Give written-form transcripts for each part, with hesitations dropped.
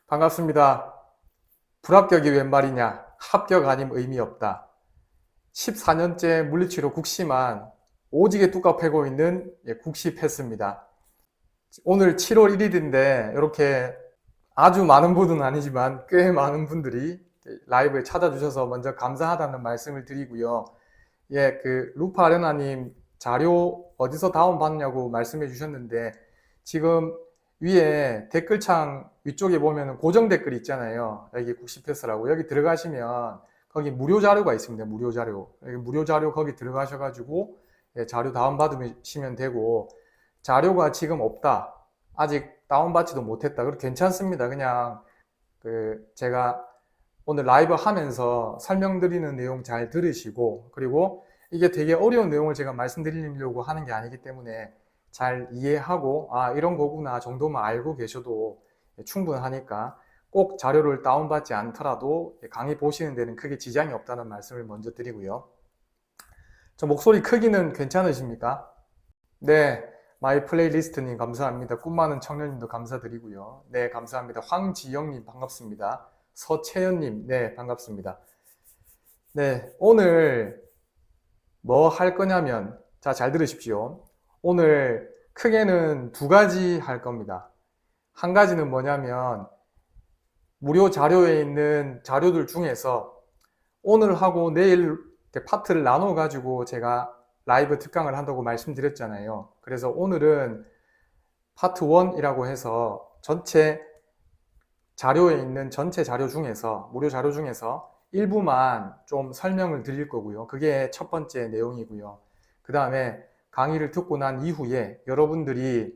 반갑습니다. 불합격이 웬 말이냐? 합격 아님 의미 없다. 14년째 물리치료 국시만 오지게 뚜까 패고 있는 국시 패스입니다. 오늘 7월 1일인데 이렇게 아주 많은 분은 아니지만 꽤 많은 분들이 라이브에 찾아주셔서 먼저 감사하다는 말씀을 드리고요. 루파 아레나님 자료 어디서 다운받냐고 말씀해 주셨는데 지금 위에 댓글창 위쪽에 보면 고정 댓글 있잖아요. 여기 국시패스라고 여기 들어가시면 거기 무료 자료가 있습니다. 무료 자료. 여기 무료 자료 거기 들어가셔가지고 자료 다운받으시면 되고 자료가 지금 없다. 아직 다운받지도 못했다. 그럼 괜찮습니다. 그냥 제가 오늘 라이브 하면서 설명드리는 내용 잘 들으시고 그리고 이게 되게 어려운 내용을 제가 말씀드리려고 하는 게 아니기 때문에 잘 이해하고 이런 거구나 정도만 알고 계셔도 충분하니까 꼭 자료를 다운받지 않더라도 강의 보시는 데는 크게 지장이 없다는 말씀을 먼저 드리고요. 저 목소리 크기는 괜찮으십니까? 네, 마이 플레이리스트님 감사합니다. 꿈 많은 청년님도 감사드리고요. 네, 감사합니다. 황지영님 반갑습니다. 서채연님, 네, 반갑습니다. 네, 오늘 뭐 할 거냐면, 자, 잘 들으십시오. 오늘 크게는 두 가지 할 겁니다. 한 가지는 뭐냐면, 무료 자료에 있는 자료들 중에서 오늘 하고 내일 파트를 나눠 가지고 제가 라이브 특강을 한다고 말씀드렸잖아요. 그래서 오늘은 파트 1이라고 해서 전체 자료에 있는 전체 자료 중에서 무료 자료 중에서 일부만 좀 설명을 드릴 거고요. 그게 첫 번째 내용이고요. 그 다음에 강의를 듣고 난 이후에 여러분들이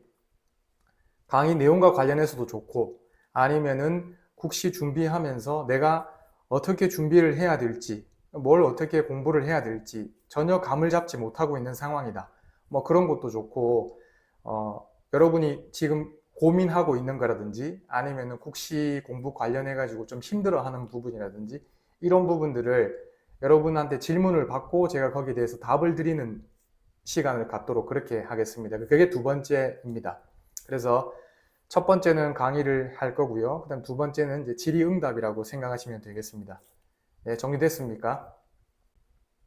강의 내용과 관련해서도 좋고 아니면은 국시 준비하면서 내가 어떻게 준비를 해야 될지 뭘 어떻게 공부를 해야 될지 전혀 감을 잡지 못하고 있는 상황이다. 뭐 그런 것도 좋고 여러분이 지금 고민하고 있는 거라든지 아니면 국시 공부 관련해 가지고 좀 힘들어하는 부분이라든지 이런 부분들을 여러분한테 질문을 받고 제가 거기에 대해서 답을 드리는 시간을 갖도록 그렇게 하겠습니다. 그게 두 번째입니다. 그래서 첫 번째는 강의를 할 거고요. 그다음 두 번째는 이제 질의응답이라고 생각하시면 되겠습니다. 네, 정리됐습니까?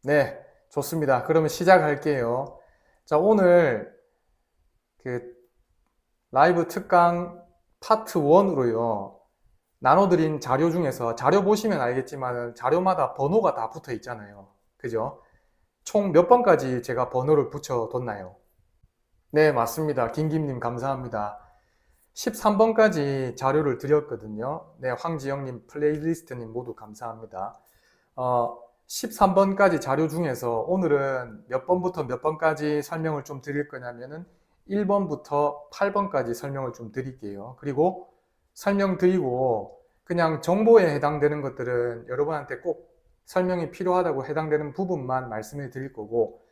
네, 좋습니다. 그러면 시작할게요. 자, 오늘 라이브 특강 파트 1으로요. 나눠드린 자료 중에서 자료 보시면 알겠지만 자료마다 번호가 다 붙어 있잖아요. 그죠? 총 몇 번까지 제가 번호를 붙여뒀나요? 네, 맞습니다. 김김님 감사합니다. 13번까지 자료를 드렸거든요. 네, 황지영님, 플레이리스트님 모두 감사합니다. 13번까지 자료 중에서 오늘은 몇 번부터 몇 번까지 설명을 좀 드릴 거냐면은 1번부터 8번까지 설명을 좀 드릴게요. 그리고 설명드리고 그냥 정보에 해당되는 것들은 여러분한테 꼭 설명이 필요하다고 해당되는 부분만 말씀을 드릴 거고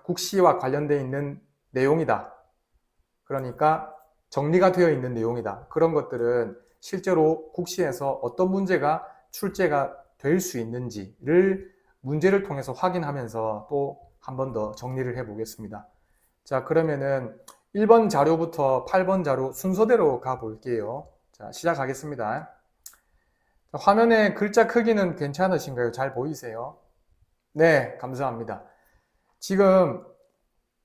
국시와 관련되어 있는 내용이다. 그러니까 정리가 되어 있는 내용이다. 그런 것들은 실제로 국시에서 어떤 문제가 출제가 될 수 있는지를 문제를 통해서 확인하면서 또 한 번 더 정리를 해 보겠습니다. 자, 그러면은 1번 자료부터 8번 자료 순서대로 가 볼게요. 자, 시작하겠습니다. 자, 화면에 글자 크기는 괜찮으신가요? 잘 보이세요? 네, 감사합니다. 지금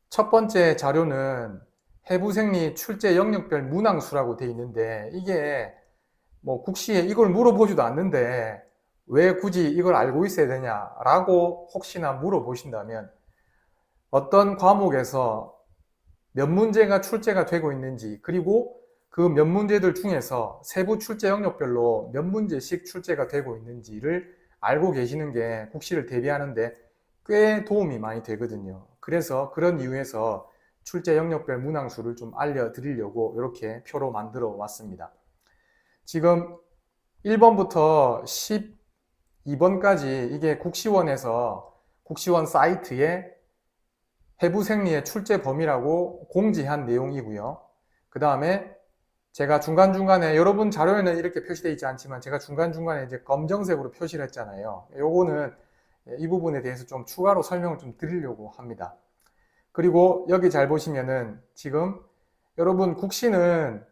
첫 번째 자료는 해부생리 출제 영역별 문항수라고 되어 있는데 이게 뭐 국시에 이걸 물어보지도 않는데 왜 굳이 이걸 알고 있어야 되냐라고 혹시나 물어보신다면 어떤 과목에서 몇 문제가 출제가 되고 있는지 그리고 그 몇 문제들 중에서 세부 출제 영역별로 몇 문제씩 출제가 되고 있는지를 알고 계시는 게 국시를 대비하는데 꽤 도움이 많이 되거든요. 그래서 그런 이유에서 출제 영역별 문항수를 좀 알려드리려고 이렇게 표로 만들어 왔습니다. 지금 1번부터 12번까지 이게 국시원에서 국시원 사이트에 해부생리의 출제 범위라고 공지한 내용이고요. 그 다음에 제가 중간중간에 여러분 자료에는 이렇게 표시되어 있지 않지만 제가 중간중간에 이제 검정색으로 표시를 했잖아요. 요거는 이 부분에 대해서 좀 추가로 설명을 좀 드리려고 합니다. 그리고 여기 잘 보시면은 지금 여러분 국시는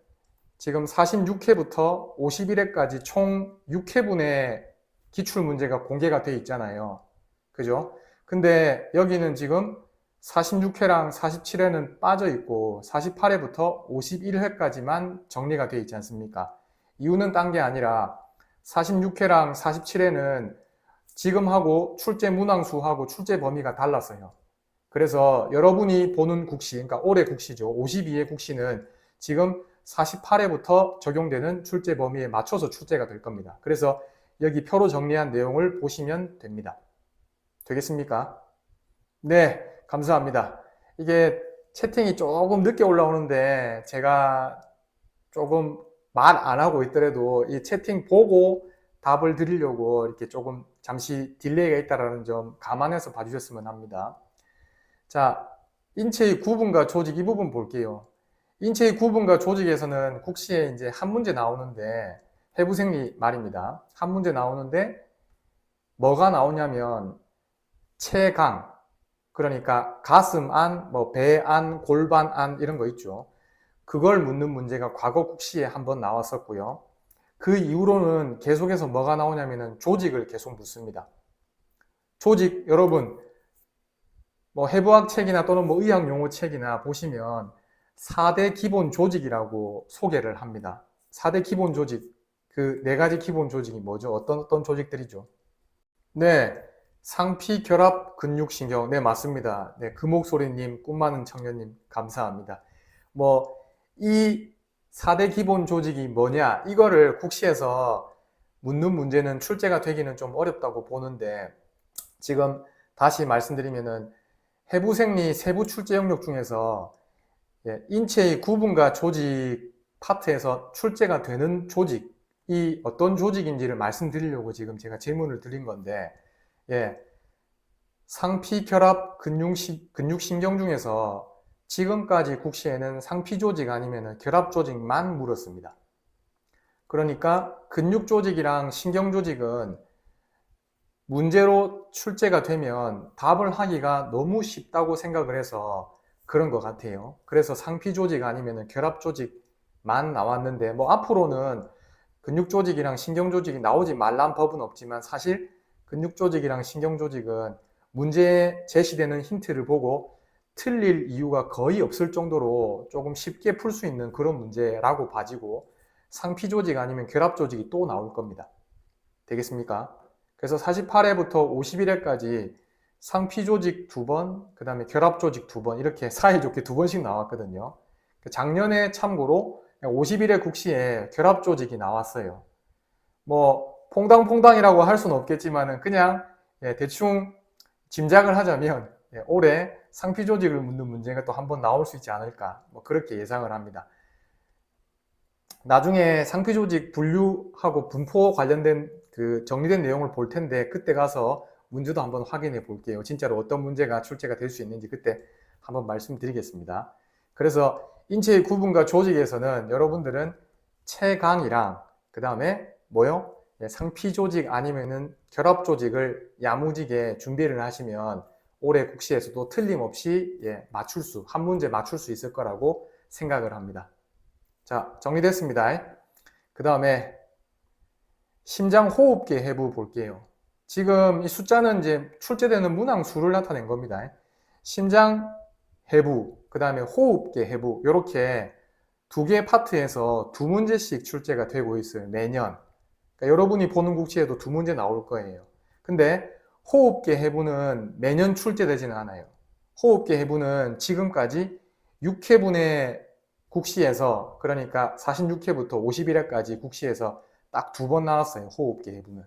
지금 46회부터 51회까지 총 6회분의 기출문제가 공개가 되어 있잖아요. 그죠? 근데 여기는 지금 46회랑 47회는 빠져 있고 48회부터 51회까지만 정리가 되어 있지 않습니까? 이유는 딴 게 아니라 46회랑 47회는 지금하고 출제 문항수하고 출제 범위가 달랐어요. 그래서 여러분이 보는 국시, 그러니까 올해 국시죠. 52회 국시는 지금 48회부터 적용되는 출제 범위에 맞춰서 출제가 될 겁니다. 그래서 여기 표로 정리한 내용을 보시면 됩니다. 되겠습니까? 네, 감사합니다. 이게 채팅이 조금 늦게 올라오는데 제가 조금 말 안 하고 있더라도 이 채팅 보고 답을 드리려고 이렇게 조금 잠시 딜레이가 있다는 점 감안해서 봐주셨으면 합니다. 자, 인체의 구분과 조직 이 부분 볼게요. 인체의 구분과 조직에서는 국시에 이제 한 문제 나오는데 해부생리 말입니다. 한 문제 나오는데 뭐가 나오냐면 체강, 그러니까 가슴 안, 뭐 배 안, 골반 안 이런 거 있죠. 그걸 묻는 문제가 과거 국시에 한번 나왔었고요. 그 이후로는 계속해서 뭐가 나오냐면은 조직을 계속 묻습니다. 조직 여러분 뭐 해부학 책이나 또는 뭐 의학 용어 책이나 보시면 4대 기본 조직이라고 소개를 합니다. 4대 기본 조직, 그 4가지 기본 조직이 뭐죠? 어떤 조직들이죠? 네, 상피, 결합, 근육, 신경. 네, 맞습니다. 네, 금옥소리님, 꿈 많은 청년님, 감사합니다. 뭐, 이 4대 기본 조직이 뭐냐? 이거를 국시에서 묻는 문제는 출제가 되기는 좀 어렵다고 보는데, 지금 다시 말씀드리면은, 해부생리 세부 출제 영역 중에서 인체의 구분과 조직 파트에서 출제가 되는 조직이 어떤 조직인지를 말씀드리려고 지금 제가 질문을 드린 건데, 상피, 결합, 근육신경 중에서 지금까지 국시에는 상피 조직 아니면 결합 조직만 물었습니다. 그러니까 근육 조직이랑 신경 조직은 문제로 출제가 되면 답을 하기가 너무 쉽다고 생각을 해서 그런 것 같아요. 그래서 상피 조직 아니면 결합 조직만 나왔는데 뭐 앞으로는 근육 조직이랑 신경 조직이 나오지 말란 법은 없지만 사실 근육 조직이랑 신경 조직은 문제에 제시되는 힌트를 보고 틀릴 이유가 거의 없을 정도로 조금 쉽게 풀 수 있는 그런 문제라고 봐지고 상피 조직 아니면 결합 조직이 또 나올 겁니다. 되겠습니까? 그래서 48회부터 51회까지 상피 조직 2번, 그 다음에 결합 조직 2번 이렇게 사이좋게 2번씩 나왔거든요. 작년에 참고로 51회 국시에 결합 조직이 나왔어요. 뭐 퐁당퐁당이라고 할 수는 없겠지만 그냥 대충 짐작을 하자면 올해 상피 조직을 묻는 문제가 또 한번 나올 수 있지 않을까 뭐 그렇게 예상을 합니다. 나중에 상피 조직 분류하고 분포 관련된 그 정리된 내용을 볼 텐데 그때 가서 문제도 한번 확인해 볼게요. 진짜로 어떤 문제가 출제가 될 수 있는지 그때 한번 말씀드리겠습니다. 그래서 인체의 구분과 조직에서는 여러분들은 체강이랑 그 다음에 뭐요? 상피 조직 아니면은 결합 조직을 야무지게 준비를 하시면 올해 국시에서도 틀림없이 한 문제 맞출 수 있을 거라고 생각을 합니다. 자, 정리됐습니다. 그 다음에 심장호흡계 해부 볼게요. 지금 이 숫자는 이제 출제되는 문항 수를 나타낸 겁니다. 심장 해부, 그 다음에 호흡계 해부 이렇게 2개 파트에서 2문제씩 출제가 되고 있어요. 매년. 그러니까 여러분이 보는 국시에도 2문제 나올 거예요. 근데 호흡계 해부는 매년 출제되지는 않아요. 호흡계 해부는 지금까지 6회분의 국시에서 그러니까 46회부터 51회까지 국시에서 딱 2번 나왔어요. 호흡계 해부는.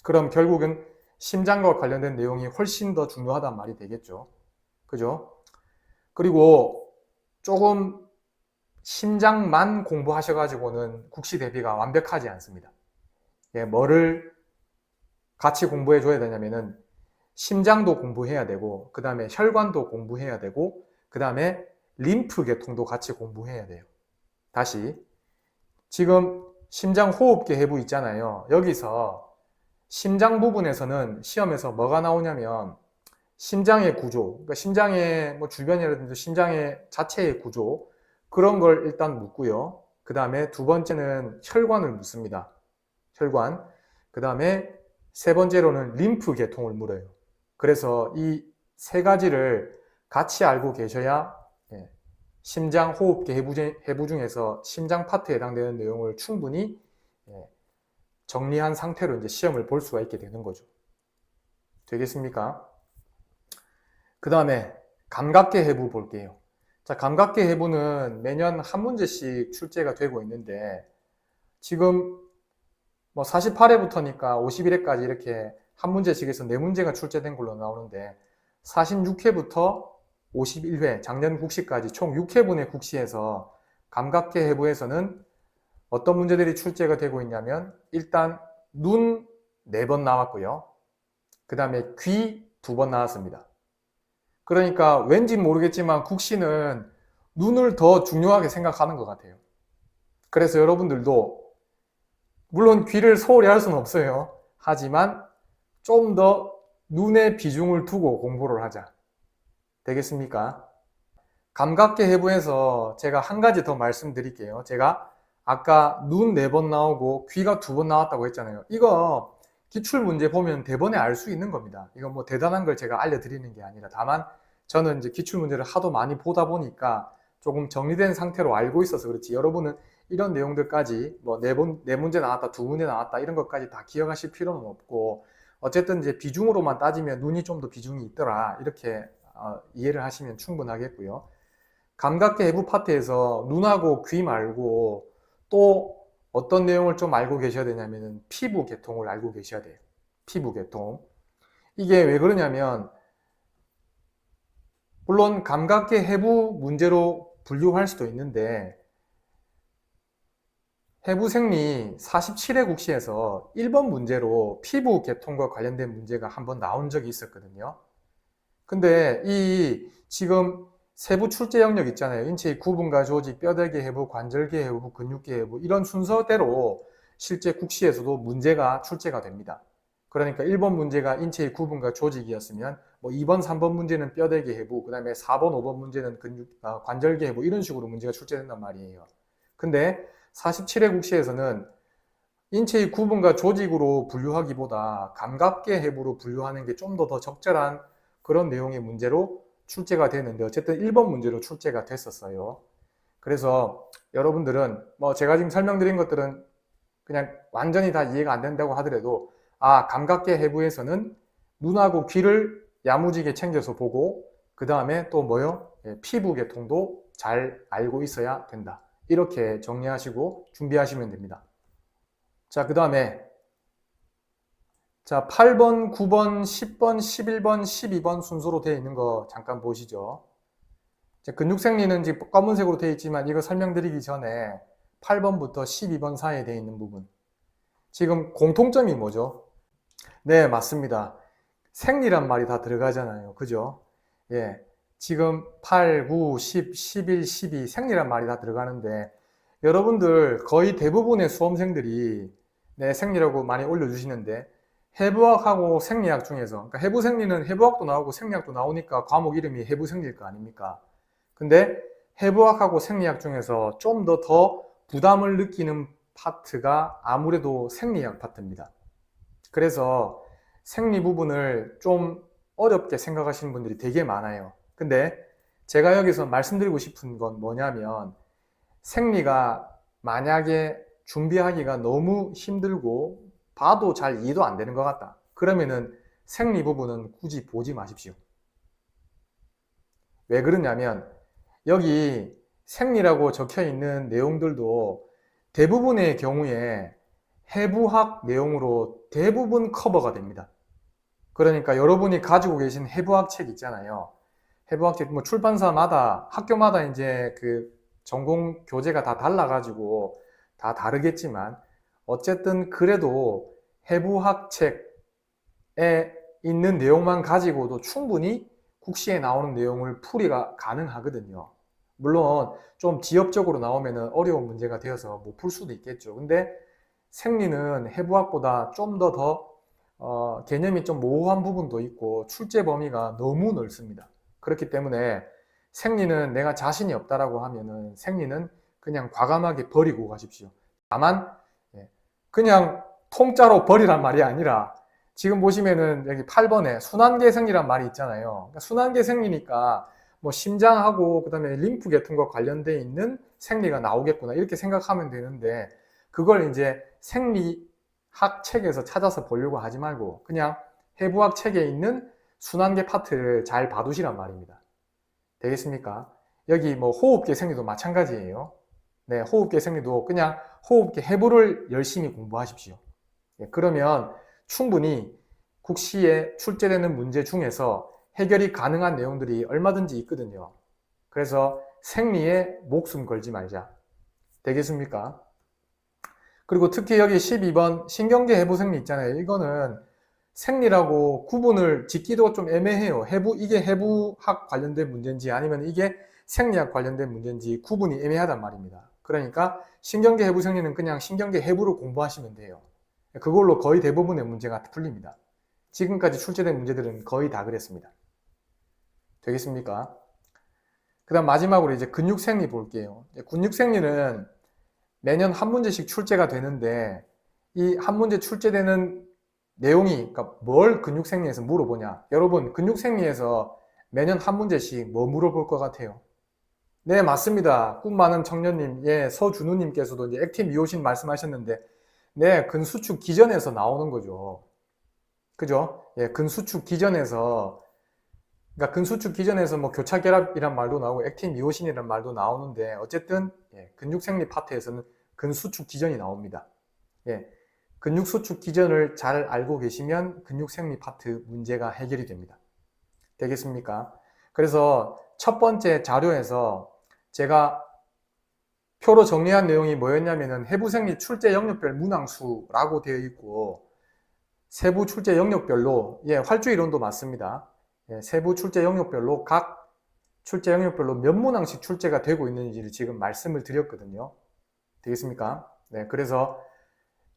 그럼 결국은 심장과 관련된 내용이 훨씬 더 중요하단 말이 되겠죠. 그죠? 그리고 조금 심장만 공부하셔가지고는 국시 대비가 완벽하지 않습니다. 뭐를 같이 공부해 줘야 되냐면은 심장도 공부해야 되고 그 다음에 혈관도 공부해야 되고 그 다음에 림프 계통도 같이 공부해야 돼요. 다시 지금 심장호흡계 해부 있잖아요. 여기서 심장 부분에서는 시험에서 뭐가 나오냐면 심장의 구조, 그러니까 심장의 뭐 주변이라든지 심장의 자체의 구조 그런 걸 일단 묻고요. 그 다음에 두 번째는 혈관을 묻습니다. 혈관. 그 다음에 세 번째로는 림프 계통을 물어요. 그래서 이 세 가지를 같이 알고 계셔야 심장 호흡기 해부 중에서 심장 파트에 해당되는 내용을 충분히 정리한 상태로 이제 시험을 볼 수가 있게 되는 거죠. 되겠습니까? 그 다음에 감각계 해부 볼게요. 자, 감각계 해부는 매년 한 문제씩 출제가 되고 있는데 지금 뭐 48회부터니까 51회까지 이렇게 한 문제씩 해서 4문제가 출제된 걸로 나오는데 46회부터 51회 작년 국시까지 총 6회분의 국시에서 감각계 해부에서는 어떤 문제들이 출제가 되고 있냐면 일단 눈 4번 나왔고요. 그 다음에 귀 2번 나왔습니다. 그러니까 왠지 모르겠지만 국시는 눈을 더 중요하게 생각하는 것 같아요. 그래서 여러분들도 물론 귀를 소홀히 할 수는 없어요. 하지만 좀 더 눈에 비중을 두고 공부를 하자. 되겠습니까? 감각계 해부에서 제가 한 가지 더 말씀드릴게요. 제가 아까 눈 4번 나오고 귀가 2번 나왔다고 했잖아요. 이거 기출문제 보면 대번에 알 수 있는 겁니다. 이거 뭐 대단한 걸 제가 알려드리는 게 아니라 다만 저는 이제 기출문제를 하도 많이 보다 보니까 조금 정리된 상태로 알고 있어서 그렇지 여러분은 이런 내용들까지 뭐 4문제 나왔다, 2문제 나왔다 이런 것까지 다 기억하실 필요는 없고 어쨌든 이제 비중으로만 따지면 눈이 좀 더 비중이 있더라 이렇게 이해를 하시면 충분하겠고요. 감각계 해부 파트에서 눈하고 귀 말고 또 어떤 내용을 좀 알고 계셔야 되냐면은 피부 계통을 알고 계셔야 돼요. 피부 계통. 이게 왜 그러냐면 물론 감각계 해부 문제로 분류할 수도 있는데 해부생리 47회 국시에서 1번 문제로 피부 계통과 관련된 문제가 한번 나온 적이 있었거든요. 근데 이 지금 세부 출제 영역 있잖아요. 인체의 구분과 조직, 뼈대계 해부, 관절계 해부, 근육계 해부 이런 순서대로 실제 국시에서도 문제가 출제가 됩니다. 그러니까 1번 문제가 인체의 구분과 조직이었으면 뭐 2번, 3번 문제는 뼈대계 해부, 그 다음에 4번, 5번 문제는 관절계 해부 이런 식으로 문제가 출제된단 말이에요. 근데 47회 국시에서는 인체의 구분과 조직으로 분류하기보다 감각계 해부로 분류하는 게 좀 더 적절한 그런 내용의 문제로 출제가 되는데 어쨌든 1번 문제로 출제가 됐었어요. 그래서 여러분들은 뭐 제가 지금 설명드린 것들은 그냥 완전히 다 이해가 안 된다고 하더라도 감각계 해부에서는 눈하고 귀를 야무지게 챙겨서 보고 그 다음에 또 뭐요? 피부 계통도 잘 알고 있어야 된다. 이렇게 정리하시고 준비하시면 됩니다. 자, 그 다음에 자, 8번, 9번, 10번, 11번, 12번 순서로 되어 있는 거 잠깐 보시죠. 근육생리는 지금 검은색으로 되어 있지만 이거 설명드리기 전에 8번부터 12번 사이에 되어 있는 부분. 지금 공통점이 뭐죠? 네, 맞습니다. 생리란 말이 다 들어가잖아요. 그죠? 예. 지금 8, 9, 10, 11, 12 생리란 말이 다 들어가는데 여러분들 거의 대부분의 수험생들이 네, 생리라고 많이 올려주시는데 해부학하고 생리학 중에서 그러니까 해부생리는 해부학도 나오고 생리학도 나오니까 과목 이름이 해부생리일 거 아닙니까? 근데 해부학하고 생리학 중에서 좀 더 부담을 느끼는 파트가 아무래도 생리학 파트입니다. 그래서 생리 부분을 좀 어렵게 생각하시는 분들이 되게 많아요. 근데 제가 여기서 말씀드리고 싶은 건 뭐냐면 생리가 만약에 준비하기가 너무 힘들고 봐도 잘 이해도 안 되는 것 같다. 그러면은 생리 부분은 굳이 보지 마십시오. 왜 그러냐면 여기 생리라고 적혀 있는 내용들도 대부분의 경우에 해부학 내용으로 대부분 커버가 됩니다. 그러니까 여러분이 가지고 계신 해부학 책 있잖아요. 해부학 책, 뭐 출판사마다, 학교마다 이제 그 전공 교재가 다 달라가지고 다 다르겠지만, 어쨌든 그래도 해부학 책에 있는 내용만 가지고도 충분히 국시에 나오는 내용을 풀이가 가능하거든요. 물론 좀 지엽적으로 나오면 어려운 문제가 되어서 못 풀 수도 있겠죠. 근데 생리는 해부학보다 좀 더 개념이 좀 모호한 부분도 있고 출제 범위가 너무 넓습니다. 그렇기 때문에 생리는 내가 자신이 없다라고 하면은 생리는 그냥 과감하게 버리고 가십시오. 다만 그냥 통짜로 버리란 말이 아니라 지금 보시면은 여기 8번에 순환계생리란 말이 있잖아요. 그러니까 순환계생리니까 뭐 심장하고 그다음에 림프계통과 관련돼 있는 생리가 나오겠구나 이렇게 생각하면 되는데 그걸 이제 생리학 책에서 찾아서 보려고 하지 말고 그냥 해부학 책에 있는 순환계 파트를 잘 봐두시란 말입니다. 되겠습니까? 여기 뭐 호흡계 생리도 마찬가지예요. 네, 호흡계 생리도 그냥 호흡계 해부를 열심히 공부하십시오. 그러면 충분히 국시에 출제되는 문제 중에서 해결이 가능한 내용들이 얼마든지 있거든요. 그래서 생리에 목숨 걸지 말자. 되겠습니까? 그리고 특히 여기 12번 신경계 해부 생리 있잖아요. 이거는 생리라고 구분을 짓기도 좀 애매해요. 이게 해부학 관련된 문제인지 아니면 이게 생리학 관련된 문제인지 구분이 애매하단 말입니다. 그러니까 신경계 해부 생리는 그냥 신경계 해부를 공부하시면 돼요. 그걸로 거의 대부분의 문제가 풀립니다. 지금까지 출제된 문제들은 거의 다 그랬습니다. 되겠습니까? 그 다음 마지막으로 이제 근육생리 볼게요. 근육생리는 매년 한 문제씩 출제가 되는데 이 한 문제 출제되는 내용이 그러니까 뭘 근육생리에서 물어보냐. 여러분 근육생리에서 매년 한 문제씩 뭐 물어볼 것 같아요? 네, 맞습니다. 꿈 많은 청년님, 서준우님께서도 이제 액틴 미오신 말씀하셨는데 네, 근수축 기전에서 나오는 거죠. 그죠? 근수축 기전에서 그러니까 근수축 기전에서 뭐 교차결합이란 말도 나오고 액틴 미오신이란 말도 나오는데 어쨌든 근육생리 파트에서는 근수축 기전이 나옵니다. 근육수축 기전을 잘 알고 계시면 근육생리 파트 문제가 해결이 됩니다. 되겠습니까? 그래서 첫 번째 자료에서 제가 표로 정리한 내용이 뭐였냐면은 해부생리 출제 영역별 문항수라고 되어 있고 세부 출제 영역별로 활주 이론도 맞습니다. 세부 출제 영역별로 각 출제 영역별로 몇 문항씩 출제가 되고 있는지를 지금 말씀을 드렸거든요. 되겠습니까? 네, 그래서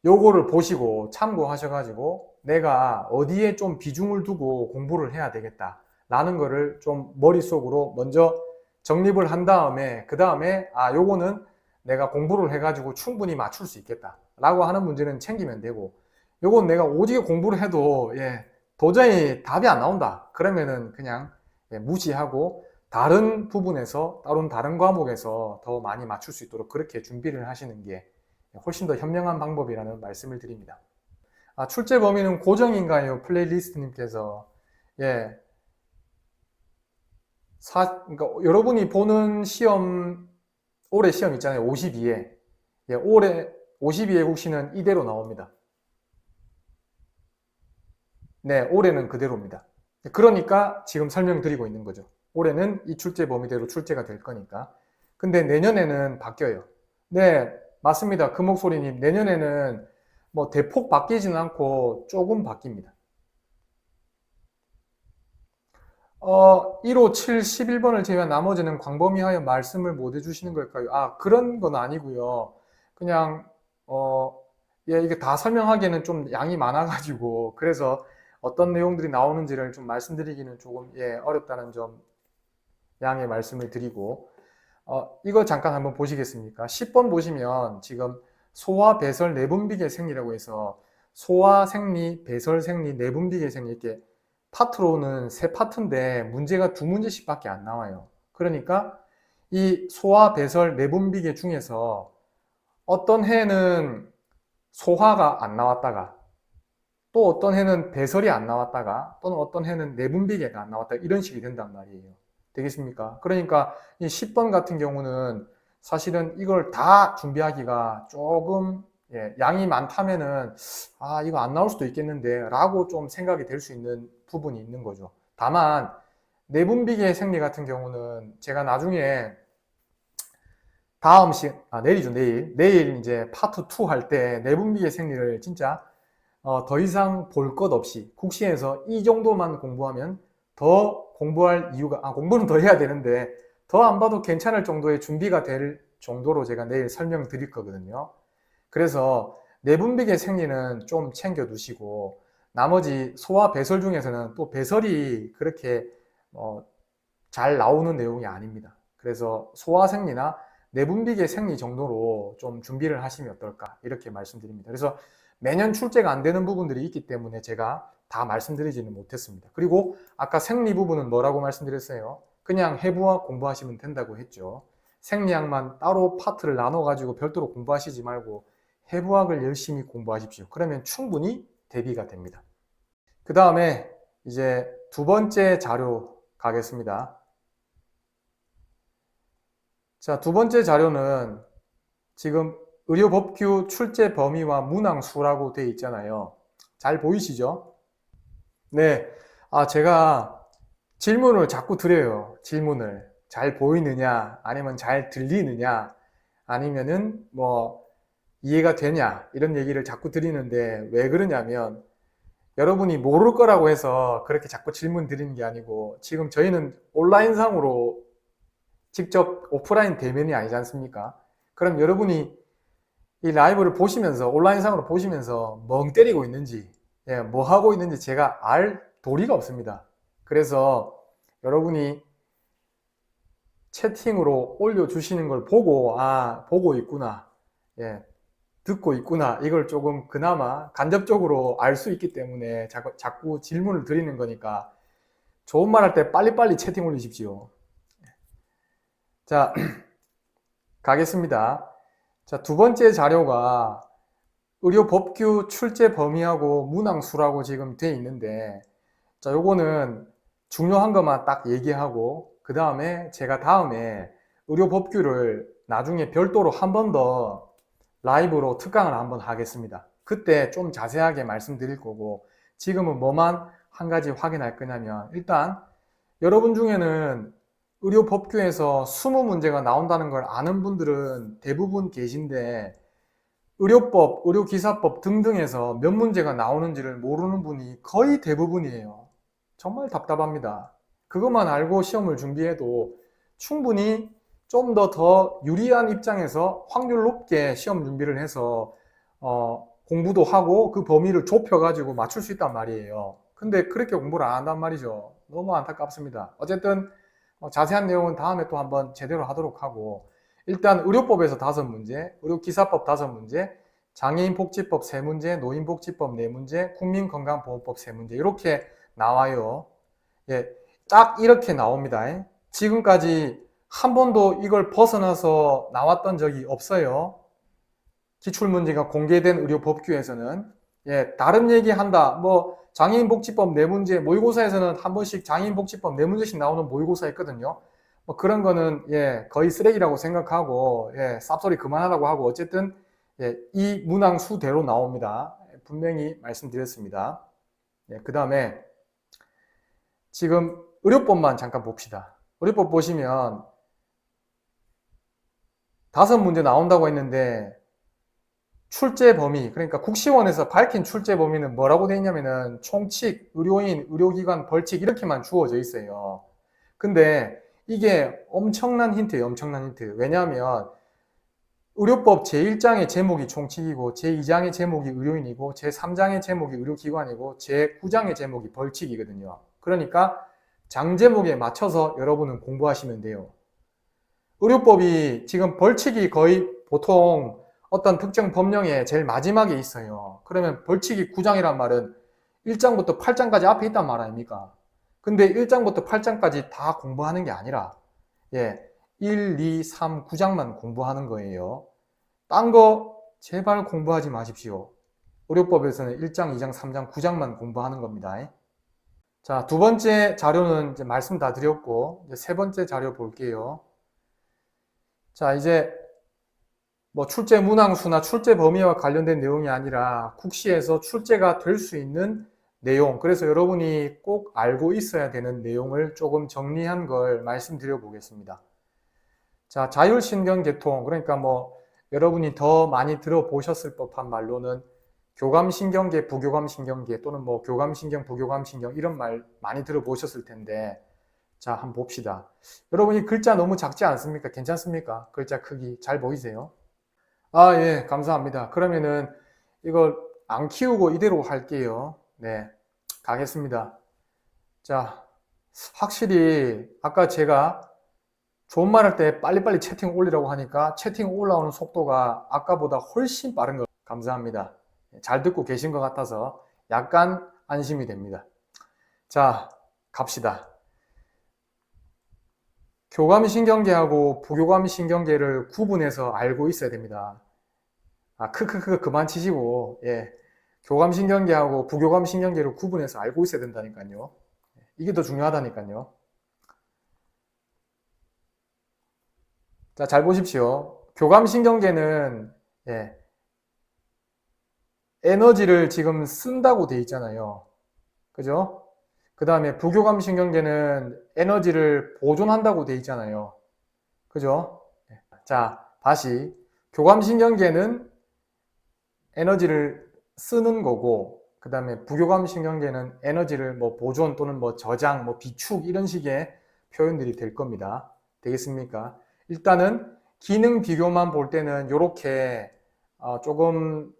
요거를 보시고 참고하셔가지고 내가 어디에 좀 비중을 두고 공부를 해야 되겠다 라는 거를 좀 머릿속으로 먼저 정립을 한 다음에 그 다음에 요거는 내가 공부를 해가지고 충분히 맞출 수 있겠다 라고 하는 문제는 챙기면 되고 요건 내가 오지게 공부를 해도 도저히 답이 안 나온다 그러면은 그냥 무시하고 다른 부분에서 다른 과목에서 더 많이 맞출 수 있도록 그렇게 준비를 하시는 게 훨씬 더 현명한 방법이라는 말씀을 드립니다. 출제 범위는 고정인가요? 플레이리스트님께서. 그러니까 여러분이 보는 시험, 올해 시험 있잖아요. 52회. 올해 52회 국시는 이대로 나옵니다. 네, 올해는 그대로입니다. 그러니까 지금 설명드리고 있는 거죠. 올해는 이 출제 범위대로 출제가 될 거니까. 근데 내년에는 바뀌어요. 네, 맞습니다. 금목소리님. 내년에는 뭐 대폭 바뀌지는 않고 조금 바뀝니다. 1호 7, 11번을 제외한 나머지는 광범위하여 말씀을 못 해주시는 걸까요? 그런 건 아니고요. 그냥 이게 다 설명하기에는 좀 양이 많아가지고 그래서 어떤 내용들이 나오는지를 좀 말씀드리기는 조금 어렵다는 점 양해 말씀을 드리고 이거 잠깐 한번 보시겠습니까? 10번 보시면 지금 소화, 배설, 내분비계 생리라고 해서 소화 생리, 배설 생리, 내분비계 생리 이렇게 파트로는 세 파트인데 문제가 두 문제씩 밖에 안 나와요. 그러니까 이 소화, 배설, 내분비계 중에서 어떤 해는 소화가 안 나왔다가 또 어떤 해는 배설이 안 나왔다가 또는 어떤 해는 내분비계가 안 나왔다가 이런 식이 된단 말이에요. 되겠습니까? 그러니까 이 10번 같은 경우는 사실은 이걸 다 준비하기가 조금 양이 많다면은 이거 안 나올 수도 있겠는데 라고 좀 생각이 될 수 있는 부분이 있는 거죠. 다만 내분비계 생리 같은 경우는 제가 나중에 내일이죠. 내일 이제 파트 2 할 때 내분비계 생리를 진짜 더 이상 볼 것 없이 국시에서 이 정도만 공부하면 더 공부할 이유가 공부는 더 해야 되는데 더 안 봐도 괜찮을 정도의 준비가 될 정도로 제가 내일 설명드릴 거거든요. 그래서 내분비계 생리는 좀 챙겨 두시고 나머지 소화 배설 중에서는 또 배설이 그렇게 잘 나오는 내용이 아닙니다. 그래서 소화 생리나 내분비계 생리 정도로 좀 준비를 하시면 어떨까 이렇게 말씀드립니다. 그래서 매년 출제가 안 되는 부분들이 있기 때문에 제가 다 말씀드리지는 못했습니다. 그리고 아까 생리 부분은 뭐라고 말씀드렸어요? 그냥 해부학 공부하시면 된다고 했죠. 생리학만 따로 파트를 나눠 가지고 별도로 공부하시지 말고 해부학을 열심히 공부하십시오. 그러면 충분히 대비가 됩니다. 그 다음에 이제 두 번째 자료 가겠습니다. 자, 두 번째 자료는 지금 의료법규 출제 범위와 문항수라고 되어 있잖아요. 잘 보이시죠? 네. 제가 질문을 자꾸 드려요. 질문을. 잘 보이느냐, 아니면 잘 들리느냐, 아니면은 뭐 이해가 되냐, 이런 얘기를 자꾸 드리는데 왜 그러냐면 여러분이 모를 거라고 해서 그렇게 자꾸 질문 드리는 게 아니고 지금 저희는 온라인상으로 직접 오프라인 대면이 아니지 않습니까? 그럼 여러분이 이 라이브를 보시면서 온라인상으로 보시면서 멍 때리고 있는지 뭐 하고 있는지 제가 알 도리가 없습니다. 그래서 여러분이 채팅으로 올려주시는 걸 보고 보고 있구나, 듣고 있구나, 이걸 조금 그나마 간접적으로 알 수 있기 때문에 자꾸 질문을 드리는 거니까 좋은 말 할 때 빨리빨리 채팅 올리십시오. 자, 가겠습니다. 자, 두 번째 자료가 의료법규 출제 범위하고 문항수라고 지금 돼 있는데, 자, 요거는 중요한 것만 딱 얘기하고 그 다음에 제가 다음에 의료법규를 나중에 별도로 한 번 더 라이브로 특강을 한번 하겠습니다. 그때 좀 자세하게 말씀드릴 거고, 지금은 뭐만 한 가지 확인할 거냐면, 일단 여러분 중에는 의료법규에서 20문제가 나온다는 걸 아는 분들은 대부분 계신데, 의료법, 의료기사법 등등에서 몇 문제가 나오는지를 모르는 분이 거의 대부분이에요. 정말 답답합니다. 그것만 알고 시험을 준비해도 충분히 좀 더 유리한 입장에서 확률 높게 시험 준비를 해서 공부도 하고 그 범위를 좁혀가지고 맞출 수 있단 말이에요. 근데 그렇게 공부를 안 한단 말이죠. 너무 안타깝습니다. 어쨌든 자세한 내용은 다음에 또 한번 제대로 하도록 하고, 일단 의료법에서 5문제, 의료기사법 5문제, 장애인복지법 3문제, 노인복지법 4문제, 국민건강보험법 3문제 이렇게 나와요. 딱 이렇게 나옵니다. 지금까지 한 번도 이걸 벗어나서 나왔던 적이 없어요. 기출문제가 공개된 의료법규에서는. 다른 얘기한다. 뭐 장애인복지법 4문제, 모의고사에서는 한 번씩 장애인복지법 4문제씩 나오는 모의고사 있거든요. 뭐 그런 거는 거의 쓰레기라고 생각하고 쌉소리 그만하라고 하고, 어쨌든 이 문항수대로 나옵니다. 분명히 말씀드렸습니다. 그 다음에 지금 의료법만 잠깐 봅시다. 의료법 보시면 5문제 나온다고 했는데 출제 범위, 그러니까 국시원에서 밝힌 출제 범위는 뭐라고 되어 있냐면은 총칙, 의료인, 의료기관, 벌칙 이렇게만 주어져 있어요. 근데 이게 엄청난 힌트예요. 엄청난 힌트. 왜냐하면 의료법 제1장의 제목이 총칙이고, 제2장의 제목이 의료인이고, 제3장의 제목이 의료기관이고, 제9장의 제목이 벌칙이거든요. 그러니까 장 제목에 맞춰서 여러분은 공부하시면 돼요. 의료법이 지금 벌칙이 거의 보통 어떤 특정 법령에 제일 마지막에 있어요. 그러면 벌칙이 9장이란 말은 1장부터 8장까지 앞에 있단 말 아닙니까? 근데 1장부터 8장까지 다 공부하는 게 아니라 1, 2, 3, 9장만 공부하는 거예요. 딴 거 제발 공부하지 마십시오. 의료법에서는 1장, 2장, 3장, 9장만 공부하는 겁니다. 자, 두 번째 자료는 이제 말씀 다 드렸고, 이제 세 번째 자료 볼게요. 자, 이제 뭐 출제 문항수나 출제 범위와 관련된 내용이 아니라 국시에서 출제가 될 수 있는 내용, 그래서 여러분이 꼭 알고 있어야 되는 내용을 조금 정리한 걸 말씀드려 보겠습니다. 자, 자율신경계통, 그러니까 뭐 여러분이 더 많이 들어보셨을 법한 말로는 교감신경계, 부교감신경계 또는 뭐 교감신경, 부교감신경 이런 말 많이 들어보셨을 텐데, 자, 한번 봅시다. 여러분이 글자 너무 작지 않습니까? 괜찮습니까? 글자 크기 잘 보이세요? 예, 감사합니다. 그러면은 이걸 안 키우고 이대로 할게요. 네, 가겠습니다. 자, 확실히 아까 제가 좋은 말 할 때 빨리빨리 채팅 올리라고 하니까 채팅 올라오는 속도가 아까보다 훨씬 빠른 거 감사합니다. 잘 듣고 계신 것 같아서 약간 안심이 됩니다. 자, 갑시다. 교감신경계하고 부교감신경계를 구분해서 알고 있어야 됩니다. 크크크 그만 치시고, 예. 교감신경계하고 부교감신경계를 구분해서 알고 있어야 된다니까요. 이게 더 중요하다니까요. 자, 잘 보십시오. 교감신경계는, 예, 에너지를 지금 쓴다고 돼 있잖아요. 그죠? 그 다음에 부교감신경계는 에너지를 보존한다고 돼 있잖아요. 그죠? 자, 다시. 교감신경계는 에너지를 쓰는 거고, 그 다음에 부교감신경계는 에너지를 뭐 보존 또는 뭐 저장, 뭐 비축 이런 식의 표현들이 될 겁니다. 되겠습니까? 일단은 기능 비교만 볼 때는 이렇게 조금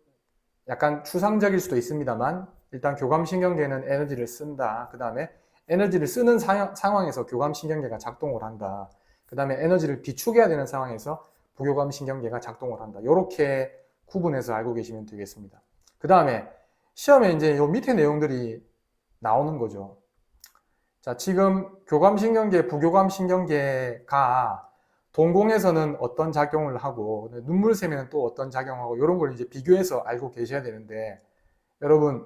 약간 추상적일 수도 있습니다만 일단 교감신경계는 에너지를 쓴다. 그 다음에 에너지를 쓰는 상황에서 교감신경계가 작동을 한다. 그 다음에 에너지를 비축해야 되는 상황에서 부교감신경계가 작동을 한다. 이렇게 구분해서 알고 계시면 되겠습니다. 그 다음에 시험에 이제 요 밑에 내용들이 나오는 거죠. 자, 지금 교감신경계, 부교감신경계가 동공에서는 어떤 작용을 하고 눈물샘에는 또 어떤 작용하고 이런 걸 이제 비교해서 알고 계셔야 되는데 여러분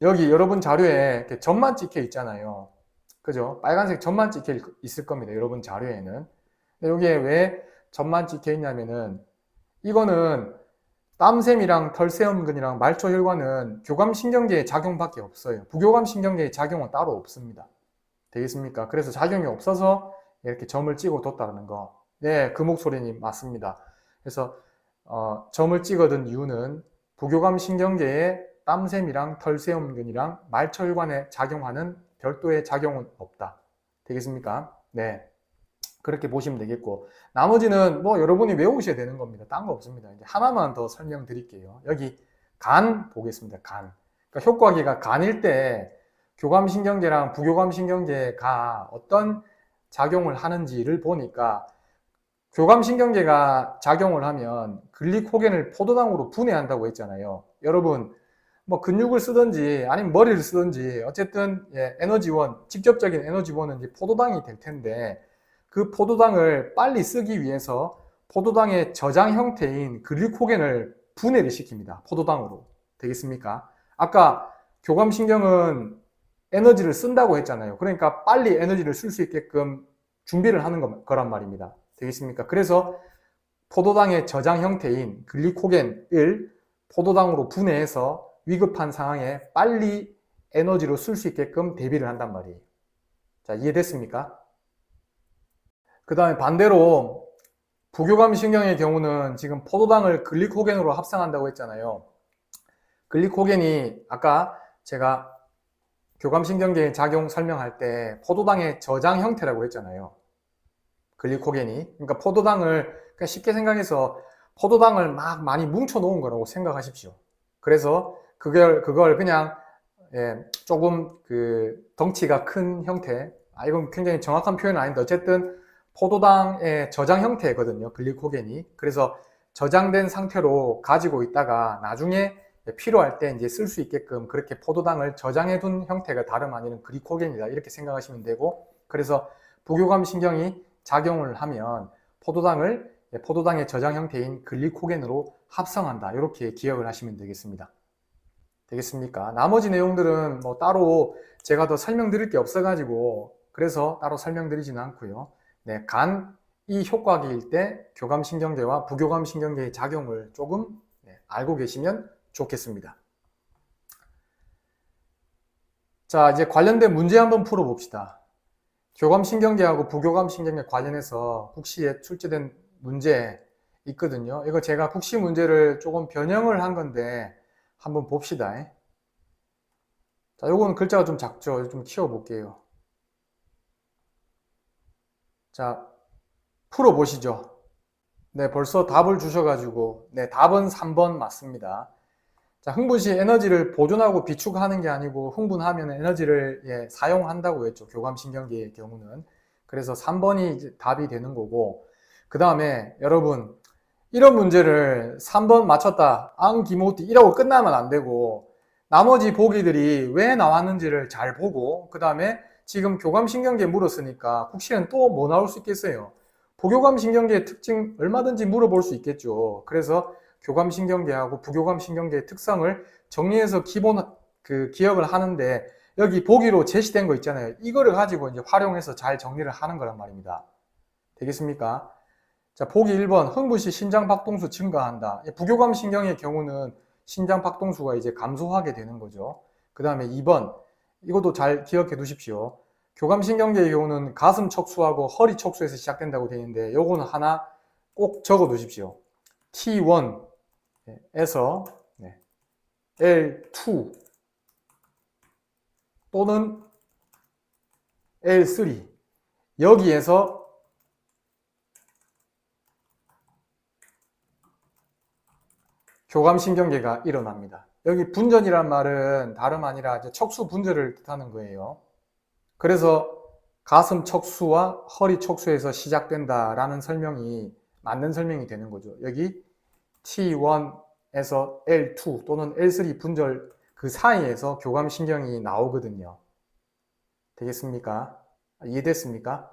여기 여러분 자료에 이렇게 점만 찍혀 있잖아요. 그죠? 빨간색 점만 찍혀 있을 겁니다. 여러분 자료에는. 근데 여기에 왜 점만 찍혀 있냐면은 이거는 땀샘이랑 털세음근이랑 말초혈관은 교감신경계의 작용밖에 없어요. 부교감신경계의 작용은 따로 없습니다. 되겠습니까? 그래서 작용이 없어서 이렇게 점을 찍어 뒀다는 거. 네, 그 목소리님 맞습니다. 그래서 점을 찍어둔 이유는 부교감신경계에 땀샘이랑 털세음근이랑 말초혈관에 작용하는 별도의 작용은 없다. 되겠습니까? 네. 그렇게 보시면 되겠고 나머지는 뭐 여러분이 외우셔야 되는 겁니다. 딴 거 없습니다. 이제 하나만 더 설명드릴게요. 여기 간 보겠습니다. 간. 그러니까 효과기가 간일 때 교감신경계랑 부교감신경계가 어떤 작용을 하는지를 보니까 교감신경계가 작용을 하면 글리코겐을 포도당으로 분해한다고 했잖아요. 여러분 뭐 근육을 쓰든지 아니면 머리를 쓰든지 어쨌든 에너지원, 직접적인 에너지원은 이제 포도당이 될 텐데 그 포도당을 빨리 쓰기 위해서 포도당의 저장 형태인 글리코겐을 분해를 시킵니다. 포도당으로. 되겠습니까? 아까 교감신경은 에너지를 쓴다고 했잖아요. 그러니까 빨리 에너지를 쓸 수 있게끔 준비를 하는 거란 말입니다. 되겠습니까? 그래서 포도당의 저장 형태인 글리코겐을 포도당으로 분해해서 위급한 상황에 빨리 에너지로 쓸 수 있게끔 대비를 한단 말이에요. 자, 이해됐습니까? 그 다음에 반대로 부교감신경의 경우는 지금 포도당을 글리코겐으로 합성한다고 했잖아요. 글리코겐이 아까 제가 교감신경계의 작용 설명할 때 포도당의 저장 형태라고 했잖아요. 글리코겐이. 그러니까 포도당을 그냥 쉽게 생각해서 포도당을 막 많이 뭉쳐 놓은 거라고 생각하십시오. 그래서 그걸 그냥 조금 그 덩치가 큰 형태. 이건 굉장히 정확한 표현은 아닌데 어쨌든 포도당의 저장 형태거든요. 글리코겐이. 그래서 저장된 상태로 가지고 있다가 나중에 필요할 때 이제 쓸 수 있게끔 그렇게 포도당을 저장해 둔 형태가 다름 아니는 글리코겐이다. 이렇게 생각하시면 되고 그래서 부교감신경이 작용을 하면 포도당의 저장 형태인 글리코겐으로 합성한다. 이렇게 기억을 하시면 되겠습니다. 되겠습니까? 나머지 내용들은 뭐 따로 제가 더 설명드릴 게 없어가지고 그래서 따로 설명드리지는 않고요. 네, 이 효과기일 때 교감신경계와 부교감신경계의 작용을 조금 알고 계시면 좋겠습니다. 자, 이제 관련된 문제 한번 풀어봅시다. 교감신경계하고 부교감신경계 관련해서 국시에 출제된 문제 있거든요. 이거 제가 국시 문제를 조금 변형을 한 건데 한번 봅시다. 자, 요거는 글자가 좀 작죠. 좀 키워볼게요. 자, 풀어보시죠. 네, 벌써 답을 주셔가지고, 네, 답은 3번 맞습니다. 자, 흥분 시 에너지를 보존하고 비축하는 게 아니고 흥분하면 에너지를 사용한다고 했죠. 교감신경계의 경우는. 그래서 3번이 이제 답이 되는 거고, 그 다음에 여러분, 이런 문제를 3번 맞췄다, 앙기모띠 이라고 끝나면 안 되고, 나머지 보기들이 왜 나왔는지를 잘 보고, 그 다음에 지금 교감신경계 물었으니까 국시는 또 뭐 나올 수 있겠어요? 보교감신경계의 특징 얼마든지 물어볼 수 있겠죠. 그래서 교감신경계하고 부교감신경계의 특성을 정리해서 기본 기억을 하는데, 여기 보기로 제시된 거 있잖아요. 이거를 가지고 이제 활용해서 잘 정리를 하는 거란 말입니다. 되겠습니까? 자, 보기 1번, 흥분시 신장박동수 증가한다. 부교감신경의 경우는 신장박동수가 이제 감소하게 되는 거죠. 그 다음에 2번, 이것도 잘 기억해 두십시오. 교감신경계의 경우는 가슴 척수하고 허리 척수에서 시작된다고 되어 있는데, 요거는 하나 꼭 적어 두십시오. T1에서 L2 또는 L3, 여기에서 교감신경계가 일어납니다. 여기 분전이란 말은 다름 아니라 척수 분절을 뜻하는 거예요. 그래서 가슴 척수와 허리 척수에서 시작된다라는 설명이 맞는 설명이 되는 거죠. 여기 T1에서 L2 또는 L3 분절 그 사이에서 교감신경이 나오거든요. 되겠습니까? 이해됐습니까?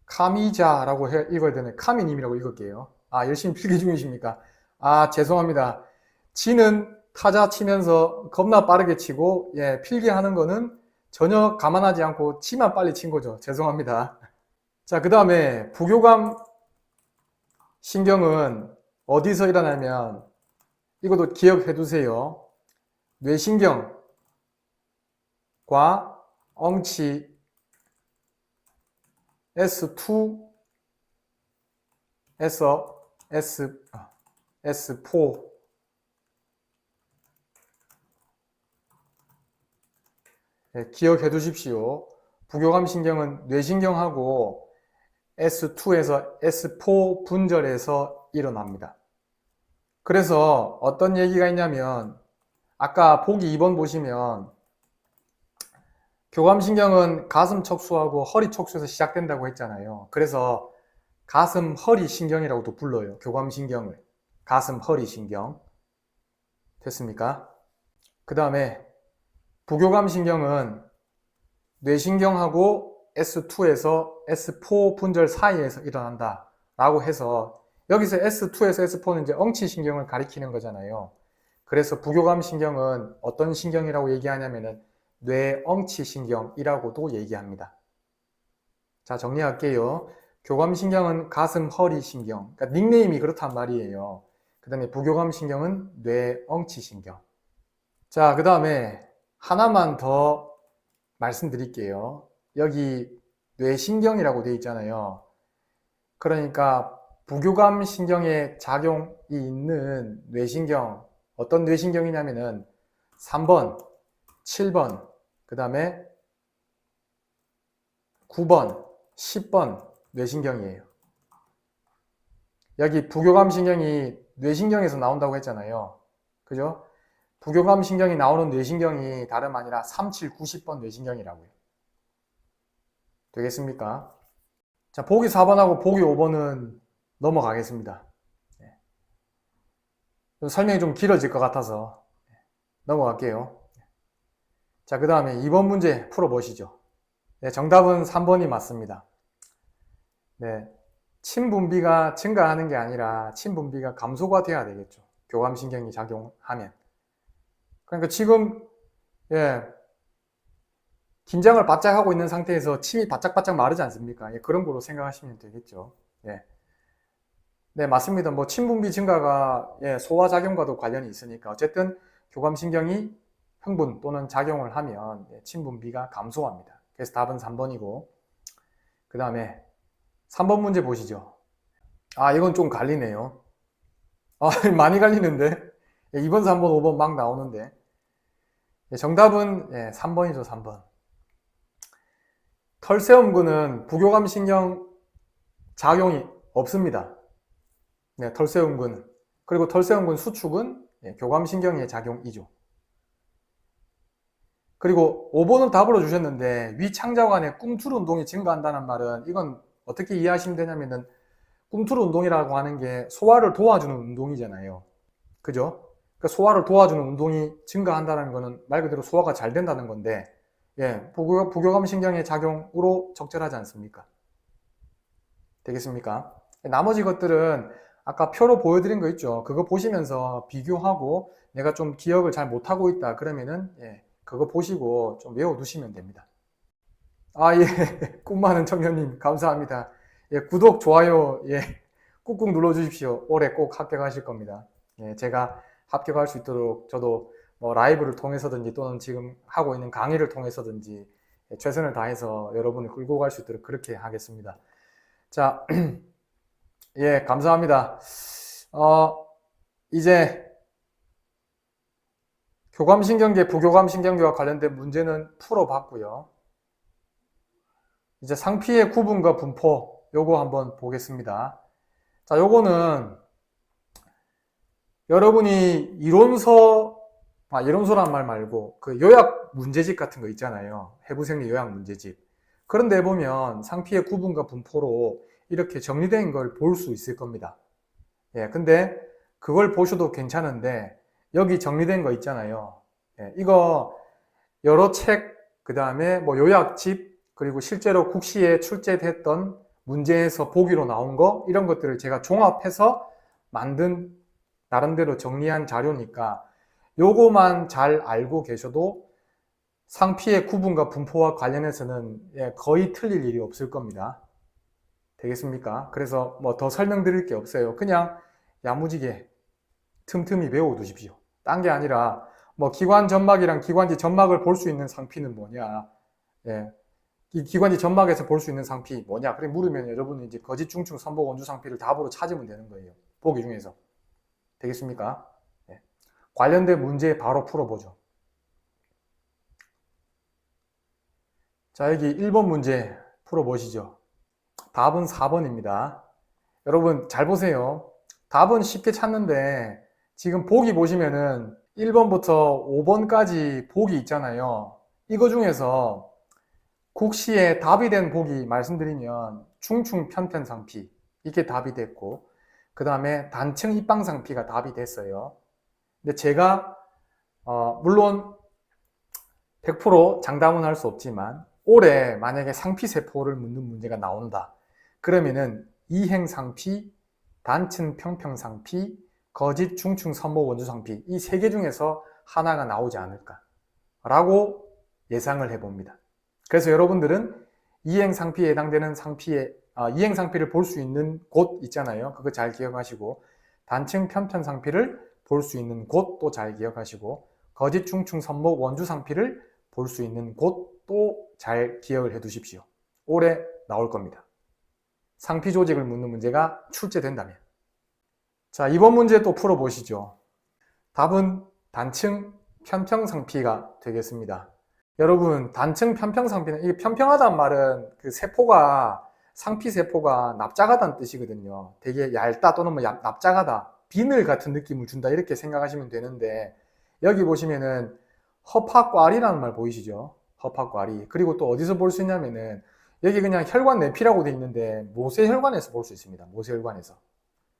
카미자라고 읽어야 되네. 카미님이라고 읽을게요. 아, 열심히 필기 중이십니까? 아, 죄송합니다. 지는 타자 치면서 겁나 빠르게 치고, 필기하는 거는 전혀 감안하지 않고 치만 빨리 친 거죠. 죄송합니다. 자, 그 다음에 부교감 신경은 어디서 일어나면, 이것도 기억해 두세요. 뇌신경과 엉치 S2에서 S4 기억해 두십시오. 부교감신경은 뇌신경하고 S2에서 S4 분절에서 일어납니다. 그래서 어떤 얘기가 있냐면, 아까 보기 2번 보시면 교감신경은 가슴 척수하고 허리 척수에서 시작된다고 했잖아요. 그래서 가슴 허리 신경이라고도 불러요. 교감신경을. 가슴 허리 신경. 됐습니까? 그 다음에 부교감신경은 뇌신경하고 S2에서 S4 분절 사이에서 일어난다 라고 해서, 여기서 S2에서 S4는 이제 엉치신경을 가리키는 거잖아요. 그래서 부교감신경은 어떤 신경이라고 얘기하냐면은 뇌엉치신경이라고도 얘기합니다. 자, 정리할게요. 교감신경은 가슴 허리 신경, 그러니까 닉네임이 그렇단 말이에요. 그 다음에 부교감신경은 뇌엉치신경. 자, 그 다음에 하나만 더 말씀드릴게요. 여기 뇌신경이라고 되어 있잖아요. 그러니까 부교감신경에 작용이 있는 뇌신경, 어떤 뇌신경이냐면은 3번, 7번, 그 다음에 9번, 10번 뇌신경이에요. 여기 부교감신경이 뇌신경에서 나온다고 했잖아요. 그죠? 부교감신경이 나오는 뇌신경이 다름 아니라 3, 7, 9, 10번 뇌신경이라고요. 되겠습니까? 자, 보기 4번하고 보기 5번은 넘어가겠습니다. 설명이 좀 길어질 것 같아서 넘어갈게요. 자, 그 다음에 2번 문제 풀어보시죠. 네, 정답은 3번이 맞습니다. 네, 침분비가 증가하는 게 아니라 침분비가 감소가 돼야 되겠죠. 교감신경이 작용하면. 그러니까 지금 긴장을 바짝 하고 있는 상태에서 침이 바짝바짝 마르지 않습니까? 그런 거로 생각하시면 되겠죠. 네, 맞습니다. 뭐 침분비 증가가 소화작용과도 관련이 있으니까 어쨌든 교감신경이 흥분 또는 작용을 하면 침분비가 감소합니다. 그래서 답은 3번이고, 그 다음에 3번 문제 보시죠. 아, 이건 좀 갈리네요. 아, 많이 갈리는데. 2번, 3번, 5번 막 나오는데. 정답은 3번이죠, 3번. 털세움근은 부교감신경 작용이 없습니다. 네, 털세움근. 그리고 털세움근 수축은 교감신경의 작용이죠. 그리고 5번은 답으로 주셨는데 위 창자관의 꿈틀 운동이 증가한다는 말은 이건 어떻게 이해하시면 되냐면은 꿈틀 운동이라고 하는 게 소화를 도와주는 운동이잖아요. 그죠? 그러니까 소화를 도와주는 운동이 증가한다는 거는 말 그대로 소화가 잘 된다는 건데, 예, 부교감 신경의 작용으로 적절하지 않습니까? 되겠습니까? 나머지 것들은 아까 표로 보여드린 거 있죠. 그거 보시면서 비교하고 내가 좀 기억을 잘 못하고 있다 그러면은, 예, 그거 보시고 좀 외워두시면 됩니다. 아, 예. 꿈 많은 청년님, 감사합니다. 예, 구독, 좋아요, 예, 꾹꾹 눌러주십시오. 올해 꼭 합격하실 겁니다. 예, 제가 합격할 수 있도록 저도 뭐 라이브를 통해서든지 또는 지금 하고 있는 강의를 통해서든지 최선을 다해서 여러분을 끌고 갈 수 있도록 그렇게 하겠습니다. 자, 예, 감사합니다. 이제 교감신경계, 부교감신경계와 관련된 문제는 풀어봤고요. 이제 상피의 구분과 분포, 요거 한번 보겠습니다. 자, 요거는 여러분이 이론서란 말 말고 그 요약 문제집 같은 거 있잖아요. 해부생리 요약 문제집. 그런데 보면 상피의 구분과 분포로 이렇게 정리된 걸 볼 수 있을 겁니다. 예, 근데 그걸 보셔도 괜찮은데 여기 정리된 거 있잖아요. 예, 이거 여러 책, 그 다음에 뭐 요약집, 그리고 실제로 국시에 출제됐던 문제에서 보기로 나온 거, 이런 것들을 제가 종합해서 만든 나름대로 정리한 자료니까 요거만 잘 알고 계셔도 상피의 구분과 분포와 관련해서는 거의 틀릴 일이 없을 겁니다. 되겠습니까? 그래서 뭐 더 설명드릴 게 없어요. 그냥 야무지게 틈틈이 외워두십시오. 딴 게 아니라 뭐 기관 점막이랑 기관지 점막을 볼 수 있는 상피는 뭐냐, 예, 이 기관지 점막에서 볼 수 있는 상피 뭐냐, 그래 물으면 여러분은 이제 거짓, 중충, 선복, 원주 상피를 답으로 찾으면 되는 거예요. 보기 중에서. 되겠습니까? 예. 관련된 문제 바로 풀어보죠. 자, 여기 1번 문제 풀어보시죠. 답은 4번입니다. 여러분 잘 보세요. 답은 쉽게 찾는데 지금 보기 보시면은 1번부터 5번까지 보기 있잖아요. 이거 중에서 국시에 답이 된 보기 말씀드리면 중충 편편 상피, 이게 답이 됐고, 그 다음에 단층 입방 상피가 답이 됐어요. 근데 제가 물론 100% 장담은 할 수 없지만 올해 만약에 상피 세포를 묻는 문제가 나온다 그러면은 이행 상피, 단층 평평 상피, 거짓 중충 선모 원주 상피, 이 세 개 중에서 하나가 나오지 않을까 라고 예상을 해봅니다. 그래서 여러분들은 이행 상피에 해당되는 이행 상피를 볼 수 있는 곳 있잖아요. 그거 잘 기억하시고, 단층 편편 상피를 볼 수 있는 곳도 잘 기억하시고, 거짓 중충 선모 원주 상피를 볼 수 있는 곳도 잘 기억을 해 두십시오. 올해 나올 겁니다. 상피 조직을 묻는 문제가 출제된다면. 자, 이번 문제 또 풀어보시죠. 답은 단층 편평 상피가 되겠습니다. 여러분, 단층 편평 상피는, 이게 편평하다는 말은 그 세포가, 상피 세포가 납작하다는 뜻이거든요. 되게 얇다 또는 뭐 납작하다, 비늘 같은 느낌을 준다, 이렇게 생각하시면 되는데, 여기 보시면은 허파과리라는 말 보이시죠? 허파과리. 그리고 또 어디서 볼 수 있냐면은 여기 그냥 혈관 내피라고 돼 있는데 모세혈관에서 볼 수 있습니다. 모세혈관에서.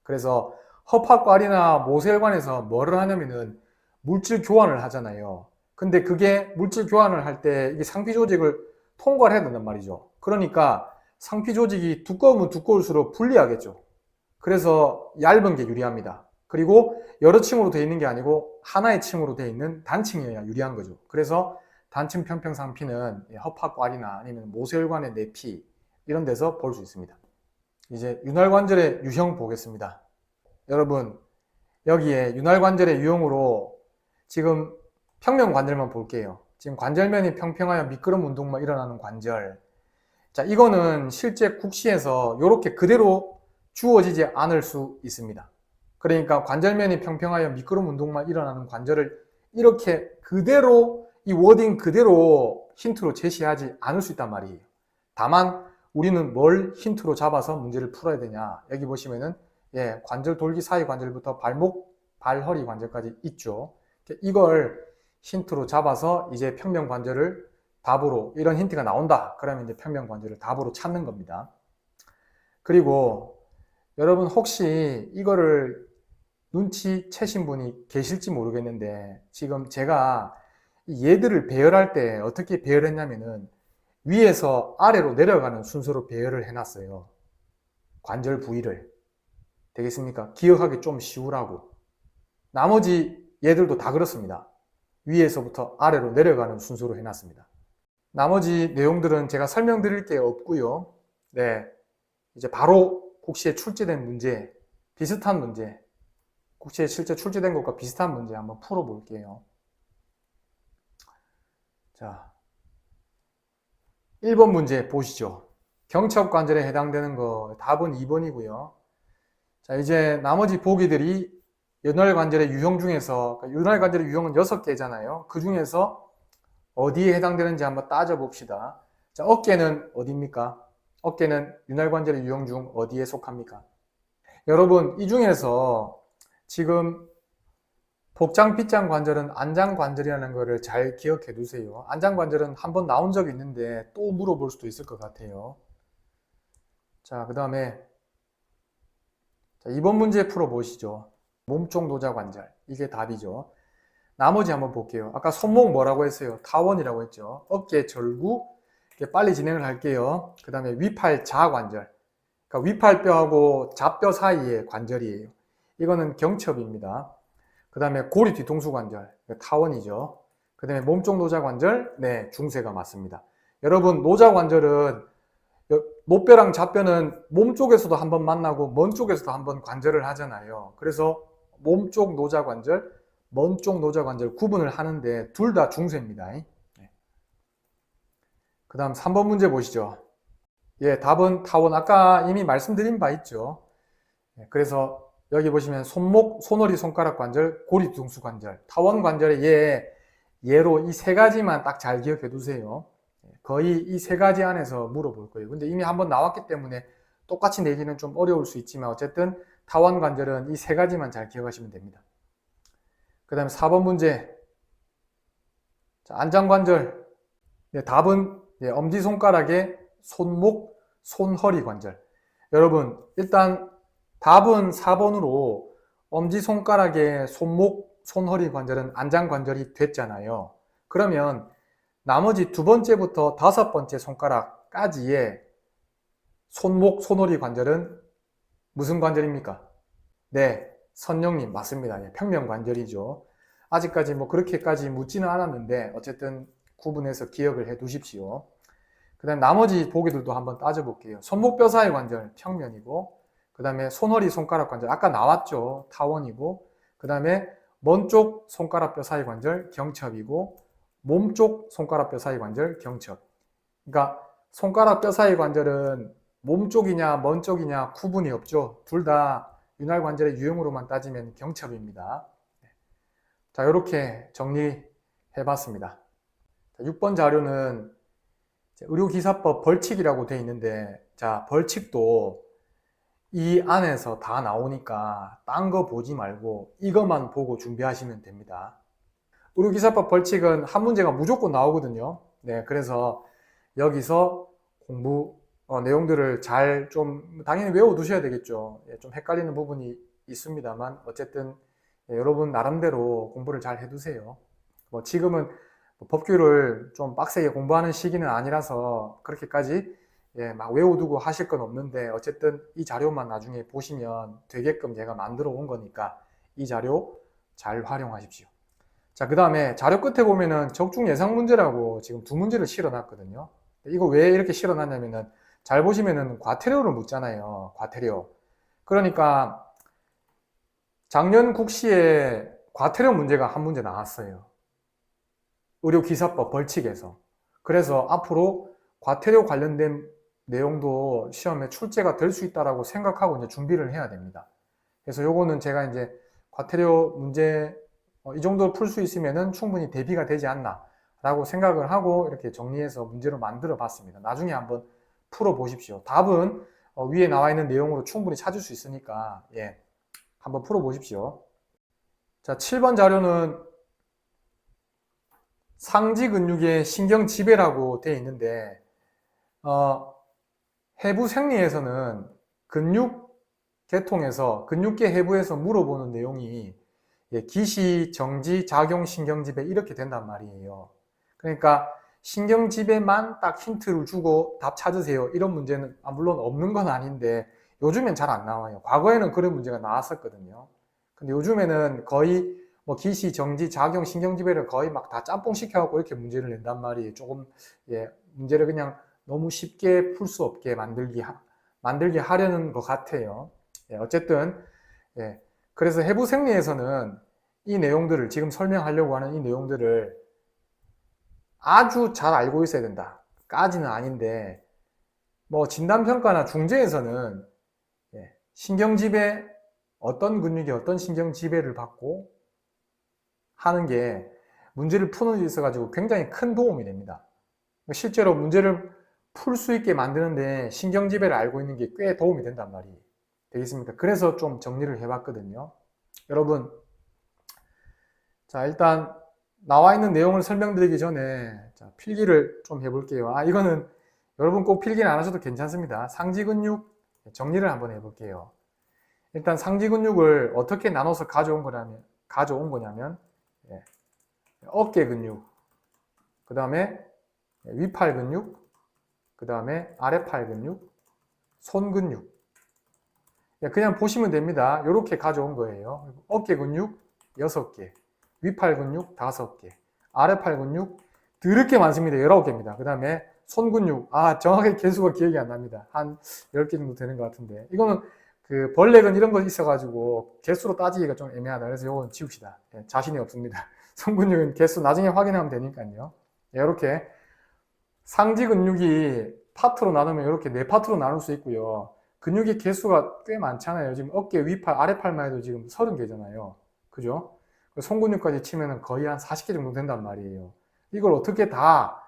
그래서 허파과리나 모세혈관에서 뭐를 하냐면은 물질 교환을 하잖아요. 근데 그게 물질 교환을 할 때 이게 상피 조직을 통과를 해야 된단 말이죠. 그러니까 상피 조직이 두꺼우면 두꺼울수록 불리하겠죠. 그래서 얇은 게 유리합니다. 그리고 여러 층으로 되어 있는 게 아니고 하나의 층으로 되어 있는 단층이어야 유리한 거죠. 그래서 단층 편평 상피는 허파과리나 아니면 모세혈관의 내피 이런 데서 볼 수 있습니다. 이제 윤활관절의 유형 보겠습니다. 여러분, 여기에 윤활관절의 유형으로 지금 평면 관절만 볼게요. 지금 관절면이 평평하여 미끄럼 운동만 일어나는 관절. 자, 이거는 실제 국시에서 이렇게 그대로 주어지지 않을 수 있습니다. 그러니까 관절면이 평평하여 미끄럼 운동만 일어나는 관절을 이렇게 그대로, 이 워딩 그대로 힌트로 제시하지 않을 수 있단 말이에요. 다만 우리는 뭘 힌트로 잡아서 문제를 풀어야 되냐. 여기 보시면은 관절 돌기 사이 관절부터 발목, 발허리 관절까지 있죠. 이걸 힌트로 잡아서 이제 평면관절을 답으로 이런 힌트가 나온다. 그러면 이제 평면관절을 답으로 찾는 겁니다. 그리고 여러분 혹시 이거를 눈치채신 분이 계실지 모르겠는데 지금 제가 얘들을 배열할 때 어떻게 배열했냐면은 위에서 아래로 내려가는 순서로 배열을 해놨어요. 관절 부위를. 되겠습니까? 기억하기 좀 쉬우라고. 나머지 얘들도 다 그렇습니다. 위에서부터 아래로 내려가는 순서로 해놨습니다. 나머지 내용들은 제가 설명드릴 게 없고요. 네, 이제 바로 국시에 출제된 문제, 비슷한 문제, 국시에 실제 출제된 것과 비슷한 문제 한번 풀어볼게요. 자, 1번 문제 보시죠. 경첩관절에 해당되는 거 답은 2번이고요. 자, 이제 나머지 보기들이 윤활관절의 유형 중에서, 윤활관절의 유형은 6개잖아요. 그 중에서 어디에 해당되는지 한번 따져봅시다. 자, 어깨는 어디입니까? 어깨는 윤활관절의 유형 중 어디에 속합니까? 여러분, 이 중에서 지금 복장, 빗장 관절은 안장관절이라는 거를 잘 기억해 두세요. 안장관절은 한번 나온 적이 있는데 또 물어볼 수도 있을 것 같아요. 자, 그 다음에 2번 문제 풀어보시죠. 몸쪽 노자관절. 이게 답이죠. 나머지 한번 볼게요. 아까 손목 뭐라고 했어요? 타원이라고 했죠. 어깨 절구. 빨리 진행을 할게요. 그 다음에 위팔 자관절. 그러니까 위팔뼈하고 좌뼈 사이의 관절이에요. 이거는 경첩입니다. 그 다음에 고리 뒤통수 관절. 타원이죠. 그 다음에 몸쪽 노자관절. 네, 중세가 맞습니다. 여러분, 노자관절은 노뼈랑 좌뼈는 몸 쪽에서도 한번 만나고 먼 쪽에서도 한번 관절을 하잖아요. 그래서 몸쪽 노자관절, 먼 쪽 노자관절 구분을 하는데 둘 다 중세입니다. 그 다음 3번 문제 보시죠. 예, 답은 타원. 아까 이미 말씀드린 바 있죠. 그래서 여기 보시면 손목, 손허리, 손가락 관절, 고리 뒤통수 관절, 타원 관절의 예로 이 세 가지만 딱 잘 기억해 두세요. 거의 이 세 가지 안에서 물어볼 거예요. 근데 이미 한번 나왔기 때문에 똑같이 내기는 좀 어려울 수 있지만 어쨌든 타원 관절은 이 세 가지만 잘 기억하시면 됩니다. 그 다음에 4번 문제. 자, 안장관절. 네, 답은 엄지손가락의 손목, 손허리 관절. 여러분, 일단 답은 4번으로 엄지손가락의 손목, 손허리 관절은 안장관절이 됐잖아요. 그러면 나머지 두 번째부터 다섯 번째 손가락까지의 손목, 손허리 관절은 무슨 관절입니까? 네, 선영님 맞습니다. 평면관절이죠. 아직까지 뭐 그렇게까지 묻지는 않았는데 어쨌든 구분해서 기억을 해 두십시오. 그 다음 나머지 보기들도 한번 따져볼게요. 손목뼈 사이 관절 평면이고, 그 다음에 손허리 손가락 관절 아까 나왔죠. 타원이고, 그 다음에 먼 쪽 손가락뼈 사이 관절 경첩이고, 몸 쪽 손가락뼈 사이 관절 경첩. 그러니까 손가락뼈 사이 관절은 몸 쪽이냐 먼 쪽이냐 구분이 없죠. 둘 다 윤활 관절의 유형으로만 따지면 경첩입니다. 자, 이렇게 정리해 봤습니다. 6번 자료는 의료기사법 벌칙이라고 되어 있는데, 자, 벌칙도 이 안에서 다 나오니까 딴 거 보지 말고 이것만 보고 준비하시면 됩니다. 의료기사법 벌칙은 한 문제가 무조건 나오거든요. 네, 그래서 여기서 공부 내용들을 잘 좀 당연히 외워두셔야 되겠죠. 좀 헷갈리는 부분이 있습니다만 어쨌든 여러분 나름대로 공부를 잘 해두세요. 뭐 지금은 법규를 좀 빡세게 공부하는 시기는 아니라서 그렇게까지 막 외워두고 하실 건 없는데 어쨌든 이 자료만 나중에 보시면 되게끔 제가 만들어 온 거니까 이 자료 잘 활용하십시오. 자, 그 다음에 자료 끝에 보면은 적중 예상 문제라고 지금 두 문제를 실어놨거든요. 이거 왜 이렇게 실어놨냐면은 잘 보시면은 과태료를 묻잖아요. 과태료. 그러니까 작년 국시에 과태료 문제가 한 문제 나왔어요. 의료기사법 벌칙에서. 그래서 앞으로 과태료 관련된 내용도 시험에 출제가 될 수 있다라고 생각하고 이제 준비를 해야 됩니다. 그래서 요거는 제가 이제 과태료 문제 이 정도 풀 수 있으면은 충분히 대비가 되지 않나 라고 생각을 하고 이렇게 정리해서 문제로 만들어 봤습니다. 나중에 한번 풀어 보십시오. 답은 위에 나와 있는 내용으로 충분히 찾을 수 있으니까 한번 풀어 보십시오. 자, 7번 자료는 상지 근육의 신경 지배라고 되어 있는데 해부 생리에서는 근육 계통에서 근육계 해부에서 물어보는 내용이 기시, 정지, 작용, 신경지배 이렇게 된단 말이에요. 그러니까 신경지배만 딱 힌트를 주고 답 찾으세요. 이런 문제는 물론 없는 건 아닌데 요즘엔 잘 안 나와요. 과거에는 그런 문제가 나왔었거든요. 근데 요즘에는 거의 뭐 기시, 정지, 작용, 신경지배를 거의 막 다 짬뽕 시켜갖고 이렇게 문제를 낸단 말이에요. 조금 문제를 그냥 너무 쉽게 풀 수 없게 만들게 하려는 것 같아요. 어쨌든 그래서 해부 생리에서는 이 내용들을 지금 설명하려고 하는 이 내용들을 아주 잘 알고 있어야 된다 까지는 아닌데 뭐 진단평가나 중재에서는 신경지배 어떤 근육이 어떤 신경지배를 받고 하는 게 문제를 푸는 데 있어 가지고 굉장히 큰 도움이 됩니다. 실제로 문제를 풀 수 있게 만드는데 신경지배를 알고 있는 게 꽤 도움이 된단 말이 되겠습니까? 그래서 좀 정리를 해봤거든요. 여러분, 자 일단 나와 있는 내용을 설명드리기 전에 필기를 좀 해볼게요. 이거는 여러분 꼭 필기는 안 하셔도 괜찮습니다. 상지 근육 정리를 한번 해볼게요. 일단 상지 근육을 어떻게 나눠서 가져온 거냐면 어깨 근육, 그 다음에 위팔 근육, 그 다음에 아래팔 근육, 손 근육. 그냥 보시면 됩니다. 이렇게 가져온 거예요. 어깨 근육 6개, 위팔 근육 5개, 아래팔 근육 더럽게 많습니다. 19개입니다. 그 다음에 손 근육, 정확하게 개수가 기억이 안 납니다. 한 10개 정도 되는 것 같은데. 이거는 그 벌레근 이런 거 있어가지고 개수로 따지기가 좀 애매하다. 그래서 이건 지웁시다. 자신이 없습니다. 손 근육은 개수 나중에 확인하면 되니까요. 이렇게 상지 근육이 파트로 나누면 이렇게 4파트로 나눌 수 있고요. 근육의 개수가 꽤 많잖아요. 지금 어깨, 위팔, 아래팔만 해도 지금 30개잖아요. 그죠? 손 근육까지 치면 거의 한 40개 정도 된단 말이에요. 이걸 어떻게 다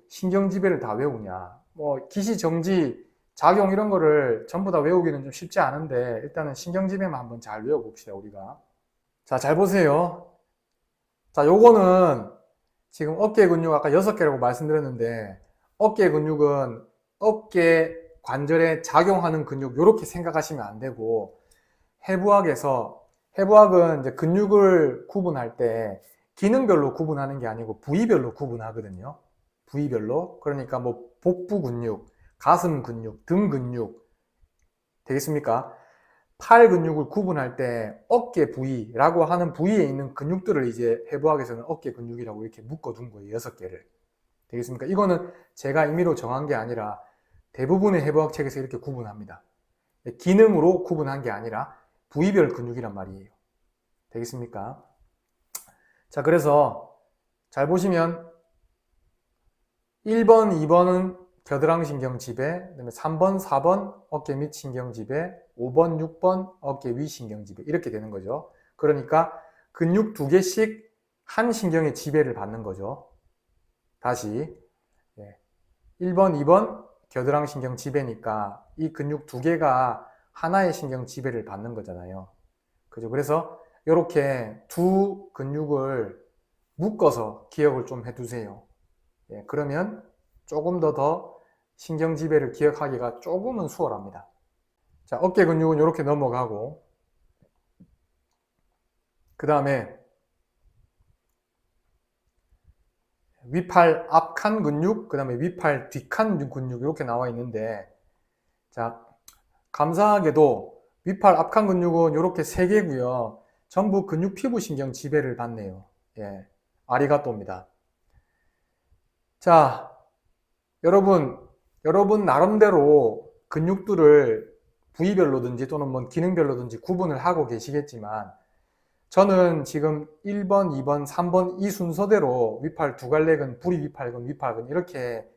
신경지배를 다 외우냐. 뭐 기시, 정지, 작용 이런 거를 전부 다 외우기는 좀 쉽지 않은데 일단은 신경지배만 한번 잘 외워봅시다, 우리가. 자, 잘 보세요. 자, 요거는 지금 어깨 근육 아까 6개라고 말씀드렸는데 어깨 근육은 어깨 관절에 작용하는 근육 이렇게 생각하시면 안 되고 해부학은 이제 근육을 구분할 때 기능별로 구분하는 게 아니고 부위별로 구분하거든요. 부위별로. 그러니까 뭐 복부 근육, 가슴 근육, 등 근육 되겠습니까? 팔 근육을 구분할 때 어깨 부위라고 하는 부위에 있는 근육들을 이제 해부학에서는 어깨 근육이라고 이렇게 묶어둔 거예요. 6개를. 되겠습니까? 이거는 제가 임의로 정한 게 아니라 대부분의 해부학 책에서 이렇게 구분합니다. 기능으로 구분한 게 아니라 부위별 근육이란 말이에요. 되겠습니까? 자, 그래서 잘 보시면 1번, 2번은 겨드랑이신경 지배, 그다음에 3번, 4번 어깨 밑 신경 지배, 5번, 6번 어깨 위 신경 지배 이렇게 되는 거죠. 그러니까 근육 2개씩 한 신경의 지배를 받는 거죠. 다시 1번, 2번 겨드랑이신경 지배니까 이 근육 2개가 하나의 신경 지배를 받는 거잖아요. 그죠? 그래서 이렇게 두 근육을 묶어서 기억을 좀 해두세요. 그러면 조금 더 신경 지배를 기억하기가 조금은 수월합니다. 자, 어깨 근육은 이렇게 넘어가고 그 다음에 위팔 앞칸 근육, 그 다음에 위팔 뒷칸 근육 이렇게 나와 있는데 자, 감사하게도 위팔 앞칸 근육은 이렇게 3개고요. 전부 근육 피부 신경 지배를 받네요. 아리가또입니다. 자, 여러분 나름대로 근육들을 부위별로든지 또는 뭐 기능별로든지 구분을 하고 계시겠지만 저는 지금 1번, 2번, 3번 이 순서대로 위팔 두갈래근, 부리위팔근, 위팔근 이렇게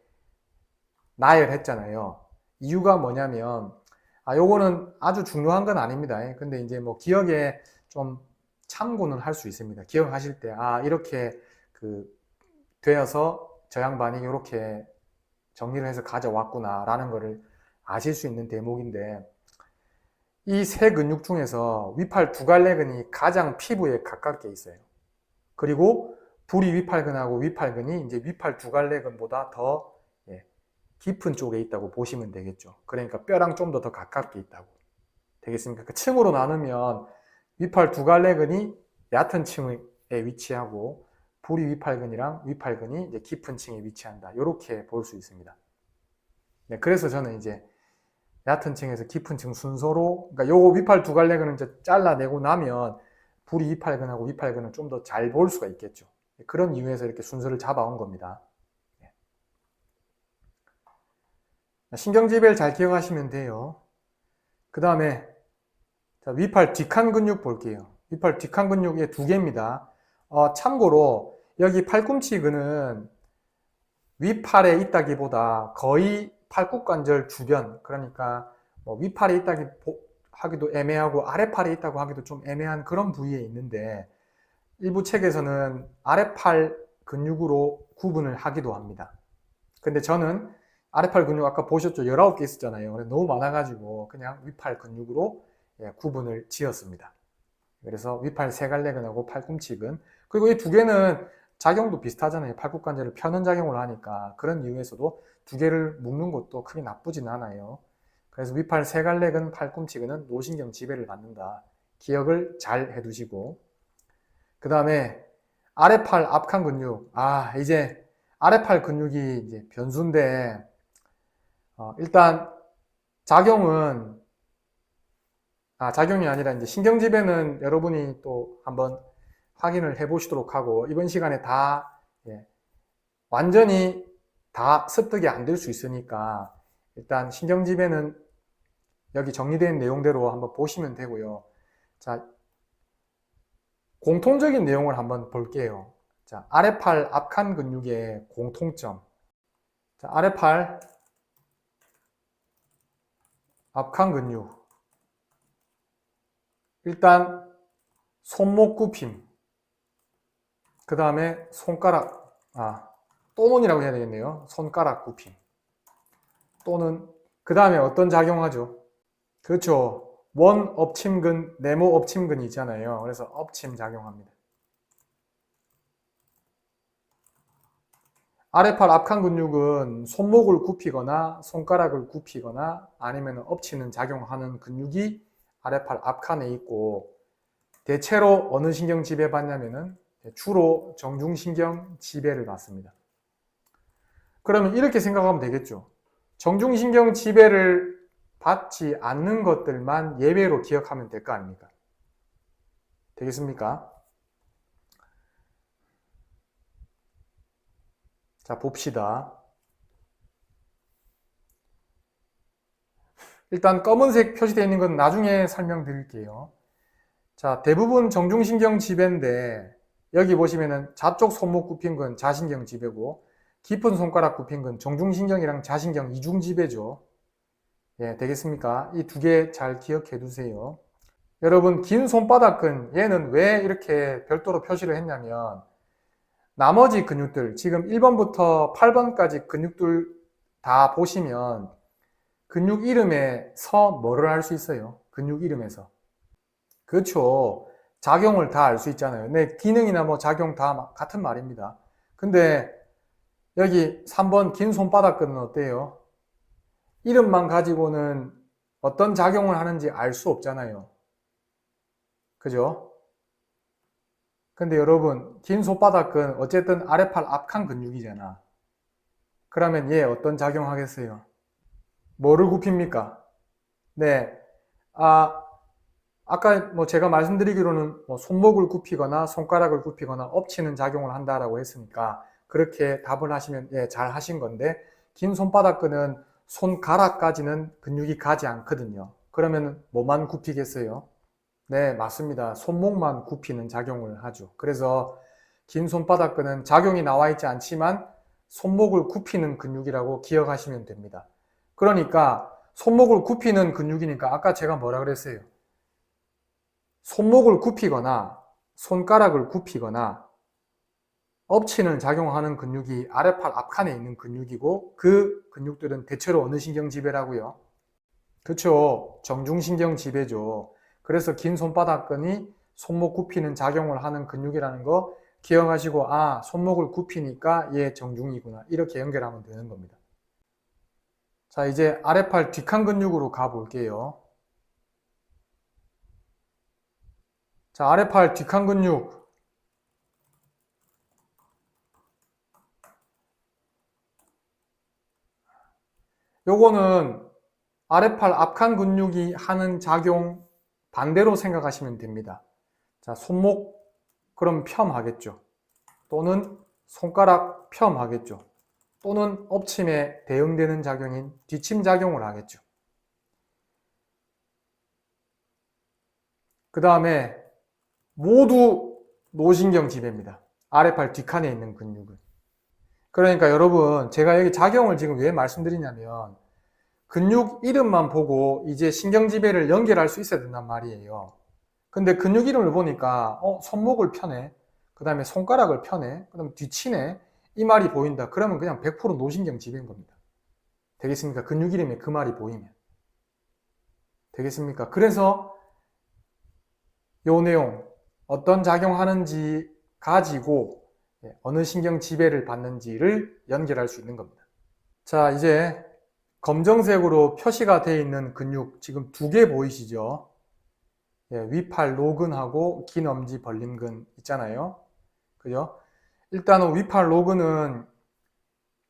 나열했잖아요. 이유가 뭐냐면 요거는 아주 중요한 건 아닙니다. 근데 이제 뭐 기억에 좀 참고는 할 수 있습니다. 기억하실 때 이렇게 되어서 저 양반이 이렇게 정리를 해서 가져왔구나 라는 거를 아실 수 있는 대목인데 이 세 근육 중에서 위팔 두갈래근이 가장 피부에 가깝게 있어요. 그리고 부리 위팔근하고 위팔근이 이제 위팔 두갈래근보다 더 깊은 쪽에 있다고 보시면 되겠죠. 그러니까 뼈랑 좀 더 가깝게 있다고. 되겠습니까? 그 층으로 나누면 위팔 두갈래근이 얕은 층에 위치하고 부리 위팔근이랑 위팔근이 이제 깊은 층에 위치한다. 이렇게 볼 수 있습니다. 네, 그래서 저는 이제 얕은 층에서 깊은 층 순서로, 그러니까 요거 위팔 두갈래근은 이제 잘라내고 나면 부리 위팔근하고 위팔근은 좀 더 잘 볼 수가 있겠죠. 그런 이유에서 이렇게 순서를 잡아온 겁니다. 신경지배를 잘 기억하시면 돼요. 그 다음에 위팔 뒷칸 근육 볼게요. 위팔 뒷칸 근육이 두 개입니다. 참고로 여기 팔꿈치근은 위팔에 있다기보다 거의 팔굽관절 주변, 그러니까 뭐 위팔에 있다기 하기도 애매하고 아래팔에 있다고 하기도 좀 애매한 그런 부위에 있는데 일부 책에서는 아래팔 근육으로 구분을 하기도 합니다. 근데 저는 아래팔 근육 아까 보셨죠? 19개 있었잖아요. 너무 많아가지고 그냥 위팔 근육으로 구분을 지었습니다. 그래서 위팔 세갈래근하고 팔꿈치근, 그리고 이 두 개는 작용도 비슷하잖아요. 팔굽관절을 펴는 작용을 하니까 그런 이유에서도 두 개를 묶는 것도 크게 나쁘진 않아요. 그래서 위팔 세갈래근, 팔꿈치근은 노신경 지배를 받는다. 기억을 잘 해두시고, 그 다음에 아래팔 앞칸 근육. 이제 아래팔 근육이 이제 변수인데, 일단 작용은 작용이 아니라 이제 신경지배는 여러분이 또 한번 확인을 해 보시도록 하고, 이번 시간에 완전히 다 습득이 안 될 수 있으니까 일단 신경지배는 여기 정리된 내용대로 한번 보시면 되고요. 자, 공통적인 내용을 한번 볼게요. 자, 아래팔 앞칸 근육의 공통점. 자, 아래팔 앞칸 근육. 일단 손목 굽힘. 그 다음에 손가락, 또는이라고 해야 되겠네요. 손가락 굽힘. 또는, 그 다음에 어떤 작용하죠? 그렇죠. 원 엎침근, 네모 엎침근이 있잖아요. 그래서 엎침 작용합니다. 아래팔 앞칸 근육은 손목을 굽히거나 손가락을 굽히거나 아니면 엎치는 작용하는 근육이 아래팔 앞칸에 있고, 대체로 어느 신경 지배 받냐면은 주로 정중신경 지배를 받습니다. 그러면 이렇게 생각하면 되겠죠. 정중신경 지배를 받지 않는 것들만 예외로 기억하면 될 거 아닙니까? 되겠습니까? 자, 봅시다. 일단 검은색 표시되어 있는 건 나중에 설명드릴게요. 자, 대부분 정중신경 지배인데 여기 보시면은 좌쪽 손목 굽힌 건 자신경 지배고 깊은 손가락 굽힌 건 정중신경이랑 자신경 이중 지배죠. 되겠습니까? 이 두 개 잘 기억해 두세요. 여러분, 긴 손바닥근 얘는 왜 이렇게 별도로 표시를 했냐면 나머지 근육들, 지금 1번부터 8번까지 근육들 다 보시면 근육 이름에서 뭐를 알 수 있어요? 근육 이름에서. 그렇죠. 작용을 다 알 수 있잖아요. 네, 기능이나 뭐 작용 다 같은 말입니다. 근데 여기 3번 긴 손바닥근은 어때요? 이름만 가지고는 어떤 작용을 하는지 알 수 없잖아요. 그죠? 근데 여러분, 긴 손바닥근 어쨌든 아래팔 앞칸 근육이잖아. 그러면 얘 어떤 작용하겠어요? 뭐를 굽힙니까? 네. 아까 뭐 제가 말씀드리기로는 뭐 손목을 굽히거나 손가락을 굽히거나 엎치는 작용을 한다라고 했으니까 그렇게 답을 하시면 잘 하신 건데, 긴 손바닥근은 손가락까지는 근육이 가지 않거든요. 그러면 뭐만 굽히겠어요? 네, 맞습니다. 손목만 굽히는 작용을 하죠. 그래서 긴 손바닥근은 작용이 나와 있지 않지만 손목을 굽히는 근육이라고 기억하시면 됩니다. 그러니까 손목을 굽히는 근육이니까 아까 제가 뭐라 그랬어요? 손목을 굽히거나 손가락을 굽히거나 엎치는 작용하는 근육이 아래팔 앞칸에 있는 근육이고, 그 근육들은 대체로 어느 신경지배라고요? 그렇죠. 정중신경지배죠. 그래서 긴 손바닥근이 손목 굽히는 작용을 하는 근육이라는 거 기억하시고 아, 손목을 굽히니까 얘 정중이구나. 이렇게 연결하면 되는 겁니다. 자, 이제 아래팔 뒷칸 근육으로 가볼게요. 자, 아래팔 뒷칸 근육. 요거는 아래팔 앞칸 근육이 하는 작용 반대로 생각하시면 됩니다. 자, 손목 그럼 펴하겠죠. 또는 손가락 펴하겠죠. 또는 엎침에 대응되는 작용인 뒷침 작용을 하겠죠. 그 다음에 모두 노신경 지배입니다. 아래팔 뒷칸에 있는 근육은. 그러니까 여러분, 제가 여기 작용을 지금 왜 말씀드리냐면 근육 이름만 보고 이제 신경 지배를 연결할 수 있어야 된단 말이에요. 근데 근육 이름을 보니까 손목을 펴네, 그 다음에 손가락을 펴네, 그 다음에 뒤치네, 이 말이 보인다. 그러면 그냥 100% 노신경 지배인 겁니다. 되겠습니까? 근육 이름에 그 말이 보이면. 되겠습니까? 그래서 요 내용, 어떤 작용하는지 가지고 어느 신경 지배를 받는지를 연결할 수 있는 겁니다. 자, 이제 검정색으로 표시가 되어 있는 근육 지금 2개 보이시죠? 위팔 로근하고 긴 엄지 벌림근 있잖아요. 그죠? 일단은 위팔 로근은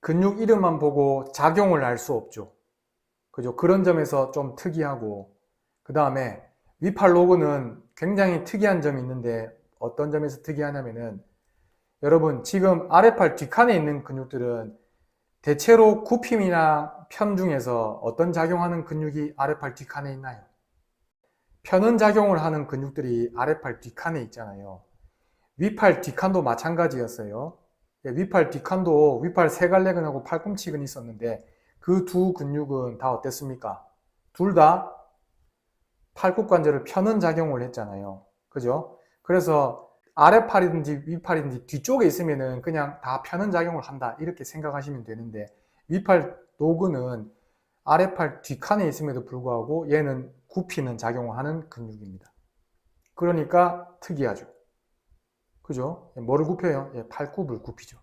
근육 이름만 보고 작용을 알 수 없죠. 그죠? 그런 점에서 좀 특이하고, 그 다음에 위팔 로근은 굉장히 특이한 점이 있는데 어떤 점에서 특이하냐면은 여러분 지금 아래팔 뒷칸에 있는 근육들은 대체로 굽힘이나 편 중에서 어떤 작용하는 근육이 아래팔 뒷칸에 있나요? 펴는 작용을 하는 근육들이 아래팔 뒷칸에 있잖아요. 위팔 뒷칸도 마찬가지였어요. 위팔 뒷칸도 위팔 세갈래근하고 팔꿈치근이 있었는데 그 두 근육은 다 어땠습니까? 둘 다 팔굽관절을 펴는 작용을 했잖아요. 그죠? 그래서 아래팔이든지 위팔이든지 뒤쪽에 있으면은 그냥 다 펴는 작용을 한다. 이렇게 생각하시면 되는데 위팔 노근은 아래팔 뒷칸에 있음에도 불구하고 얘는 굽히는 작용을 하는 근육입니다. 그러니까 특이하죠. 그죠? 뭐를 굽혀요? 팔굽을 굽히죠.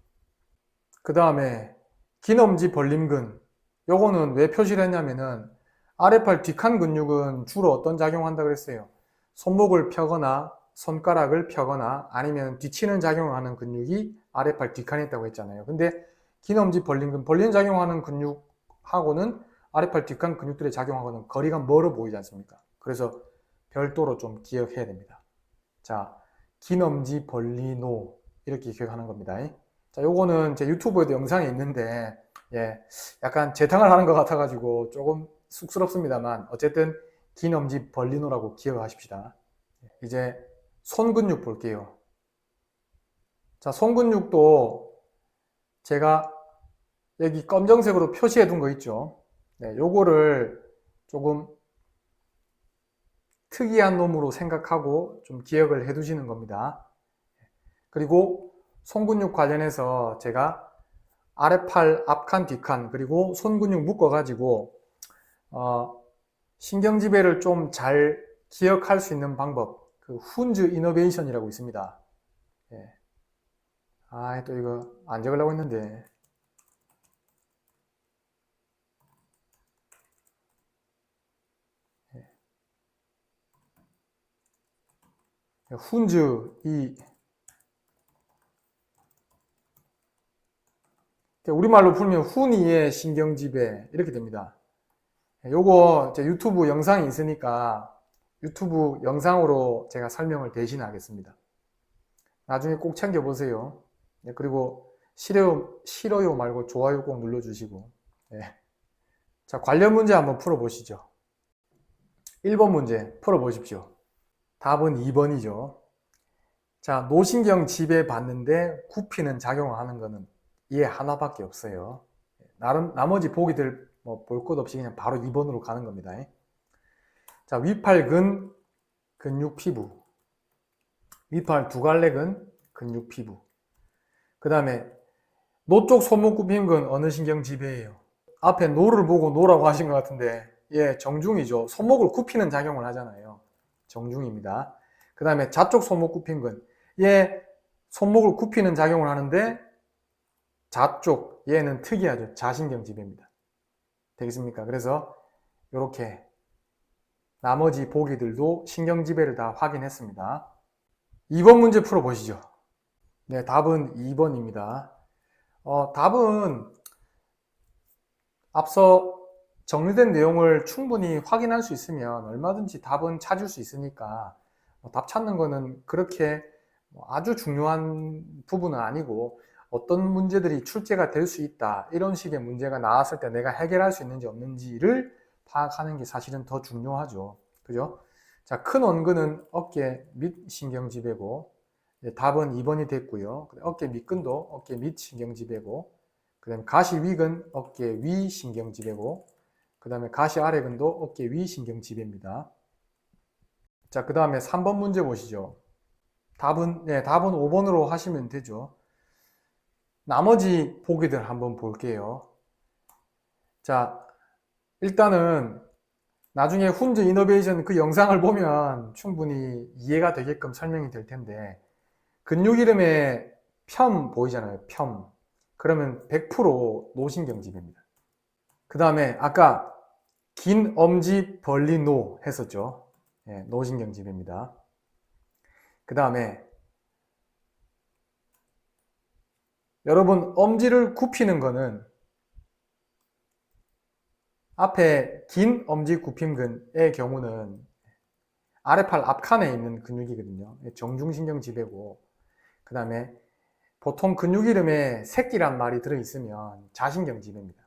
그 다음에 긴 엄지 벌림근. 요거는 왜 표시를 했냐면은 아래팔 뒷칸 근육은 주로 어떤 작용을 한다 그랬어요? 손목을 펴거나 손가락을 펴거나 아니면 뒤치는 작용을 하는 근육이 아래팔 뒷칸에 있다고 했잖아요. 근데 긴 엄지 벌림근, 벌리는 작용하는 근육하고는 아래팔 뒷칸 근육들의 작용하고는 거리가 멀어 보이지 않습니까? 그래서 별도로 좀 기억해야 됩니다. 자, 긴 엄지 벌리노 이렇게 기억하는 겁니다. 자, 요거는 제 유튜브에도 영상이 있는데 약간 재탕을 하는 것 같아가지고 조금 쑥스럽습니다만 어쨌든 긴 엄지 벌리노라고 기억하십시다. 이제 손 근육 볼게요. 자, 손 근육도 제가 여기 검정색으로 표시해 둔 거 있죠. 요거를 조금 특이한 놈으로 생각하고 좀 기억을 해 두시는 겁니다. 그리고 손근육 관련해서 제가 아래팔 앞칸 뒷칸 그리고 손근육 묶어 가지고 신경지배를 좀 잘 기억할 수 있는 방법, 그 훈즈 이너베이션이라고 있습니다. 또 이거 안 적으려고 했는데 훈즈 우리말로 풀면 훈이의 신경지배 이렇게 됩니다. 요거 제 유튜브 영상이 있으니까 유튜브 영상으로 제가 설명을 대신하겠습니다. 나중에 꼭 챙겨보세요. 그리고 싫어요 말고 좋아요 꼭 눌러주시고. 자, 관련 문제 한번 풀어보시죠. 1번 문제 풀어보십시오. 답은 2번이죠. 자, 노신경 지배받는데 굽히는 작용을 하는 거는 얘 하나밖에 없어요. 나머지 보기들 볼 것 없이 그냥 바로 2번으로 가는 겁니다. 자, 위팔근 근육 피부, 위팔 두갈래근 근육 피부. 그 다음에 노쪽 손목 굽힘근 어느 신경 지배예요? 앞에 노를 보고 노라고 하신 것 같은데 정중이죠. 손목을 굽히는 작용을 하잖아요. 정중입니다. 그 다음에 좌쪽 손목 굽힘근 손목을 굽히는 작용을 하는데 좌쪽 얘는 특이하죠. 자신경 지배입니다. 되겠습니까? 그래서 이렇게 나머지 보기들도 신경 지배를 다 확인했습니다. 2번 문제 풀어보시죠. 네, 답은 2번입니다. 답은 앞서 정리된 내용을 충분히 확인할 수 있으면 얼마든지 답은 찾을 수 있으니까 답 찾는 거는 그렇게 아주 중요한 부분은 아니고 어떤 문제들이 출제가 될 수 있다 이런 식의 문제가 나왔을 때 내가 해결할 수 있는지 없는지를 파악하는 게 사실은 더 중요하죠. 그죠? 자, 큰 원근은 어깨 밑 신경지배고 답은 2번이 됐고요. 어깨 밑근도 어깨 밑 신경지배고 그 다음에 가시 위근 어깨 위 신경지배고 그 다음에 가시 아래근도 어깨 위 신경지배입니다. 자, 그 다음에 3번 문제 보시죠. 답은 5번으로 하시면 되죠. 나머지 보기들 한번 볼게요. 자, 일단은 나중에 훈즈 이노베이션 그 영상을 보면 충분히 이해가 되게끔 설명이 될 텐데 근육 이름에 편 보이잖아요. 편. 그러면 100% 노신경지배입니다. 그 다음에 아까 긴 엄지 벌린 노 했었죠. 노신경지배입니다. 그 다음에 여러분 엄지를 굽히는 거는 앞에 긴 엄지 굽힘근의 경우는 아래팔 앞칸에 있는 근육이거든요. 정중신경지배고 그 다음에 보통 근육 이름에 새끼란 말이 들어있으면 자신경지배입니다.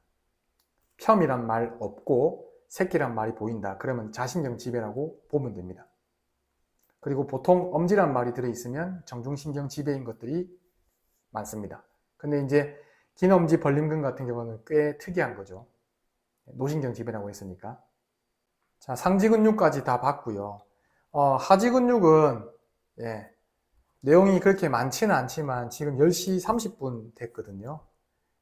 폄이란 말 없고 새끼란 말이 보인다. 그러면 자신경지배라고 보면 됩니다. 그리고 보통 엄지란 말이 들어있으면 정중신경지배인 것들이 많습니다. 근데 이제 긴 엄지 벌림근 같은 경우는 꽤 특이한 거죠. 노신경지배라고 했으니까. 자, 상지근육까지 다 봤고요. 하지근육은 내용이 그렇게 많지는 않지만 지금 10시 30분 됐거든요.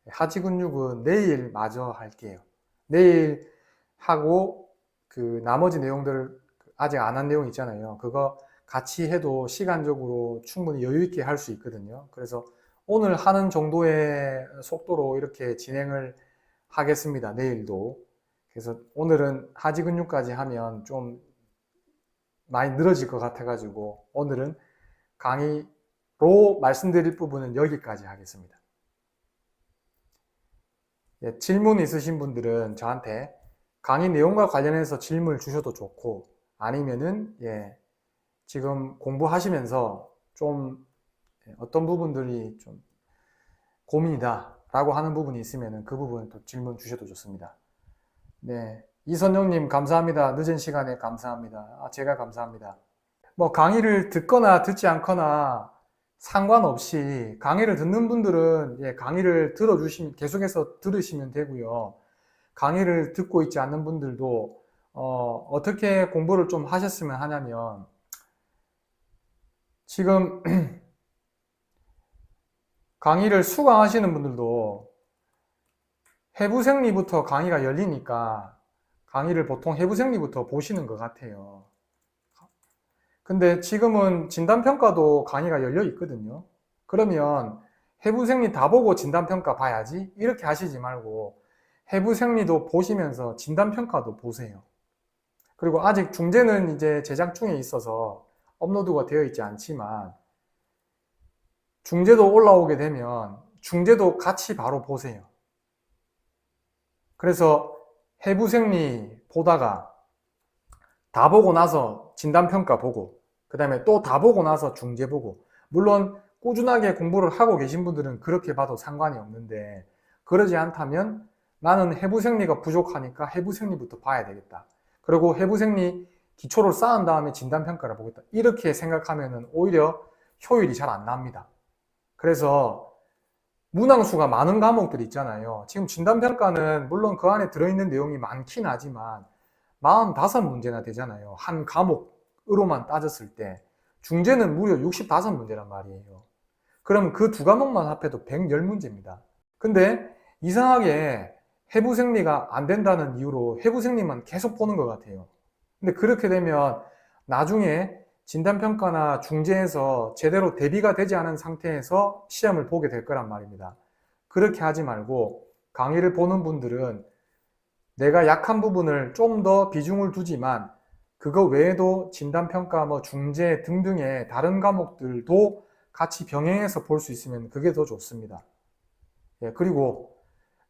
하지근육은 내일 마저 할게요. 내일 하고 그 나머지 내용들 아직 안 한 내용 있잖아요. 그거 같이 해도 시간적으로 충분히 여유 있게 할 수 있거든요. 그래서 오늘 하는 정도의 속도로 이렇게 진행을 하겠습니다. 내일도. 그래서 오늘은 하지근육까지 하면 좀 많이 늘어질 것 같아가지고 오늘은 강의로 말씀드릴 부분은 여기까지 하겠습니다. 질문 있으신 분들은 저한테 강의 내용과 관련해서 질문을 주셔도 좋고 아니면은 지금 공부하시면서 좀 어떤 부분들이 좀 고민이다 라고 하는 부분이 있으면 그 부분은 또 질문 주셔도 좋습니다. 네, 이선영님 감사합니다. 늦은 시간에 감사합니다. 제가 감사합니다. 뭐 강의를 듣거나 듣지 않거나 상관없이 강의를 듣는 분들은 강의를 들어주시면 계속해서 들으시면 되고요. 강의를 듣고 있지 않는 분들도 어떻게 공부를 좀 하셨으면 하냐면 지금 강의를 수강하시는 분들도 해부생리부터 강의가 열리니까 강의를 보통 해부생리부터 보시는 것 같아요. 근데 지금은 진단평가도 강의가 열려 있거든요. 그러면 해부생리 다 보고 진단평가 봐야지 이렇게 하시지 말고 해부생리도 보시면서 진단평가도 보세요. 그리고 아직 중재는 이제 제작 중에 있어서 업로드가 되어 있지 않지만 중재도 올라오게 되면 중재도 같이 바로 보세요. 그래서 해부생리 보다가 다 보고 나서 진단평가 보고 그 다음에 또 다 보고 나서 중재 보고 물론 꾸준하게 공부를 하고 계신 분들은 그렇게 봐도 상관이 없는데 그러지 않다면 나는 해부생리가 부족하니까 해부생리부터 봐야 되겠다. 그리고 해부생리 기초를 쌓은 다음에 진단평가를 보겠다. 이렇게 생각하면 오히려 효율이 잘 안 납니다. 그래서 문항수가 많은 과목들 있잖아요. 지금 진단평가는 물론 그 안에 들어있는 내용이 많긴 하지만 45문제나 되잖아요. 한 과목으로만 따졌을 때 중재는 무려 65문제란 말이에요. 그럼 그 두 과목만 합해도 110문제입니다. 근데 이상하게 해부생리가 안 된다는 이유로 해부생리만 계속 보는 것 같아요. 근데 그렇게 되면 나중에 진단평가나 중재에서 제대로 대비가 되지 않은 상태에서 시험을 보게 될 거란 말입니다. 그렇게 하지 말고 강의를 보는 분들은 내가 약한 부분을 좀 더 비중을 두지만 그거 외에도 진단평가, 중재 등등의 다른 과목들도 같이 병행해서 볼 수 있으면 그게 더 좋습니다. 예, 그리고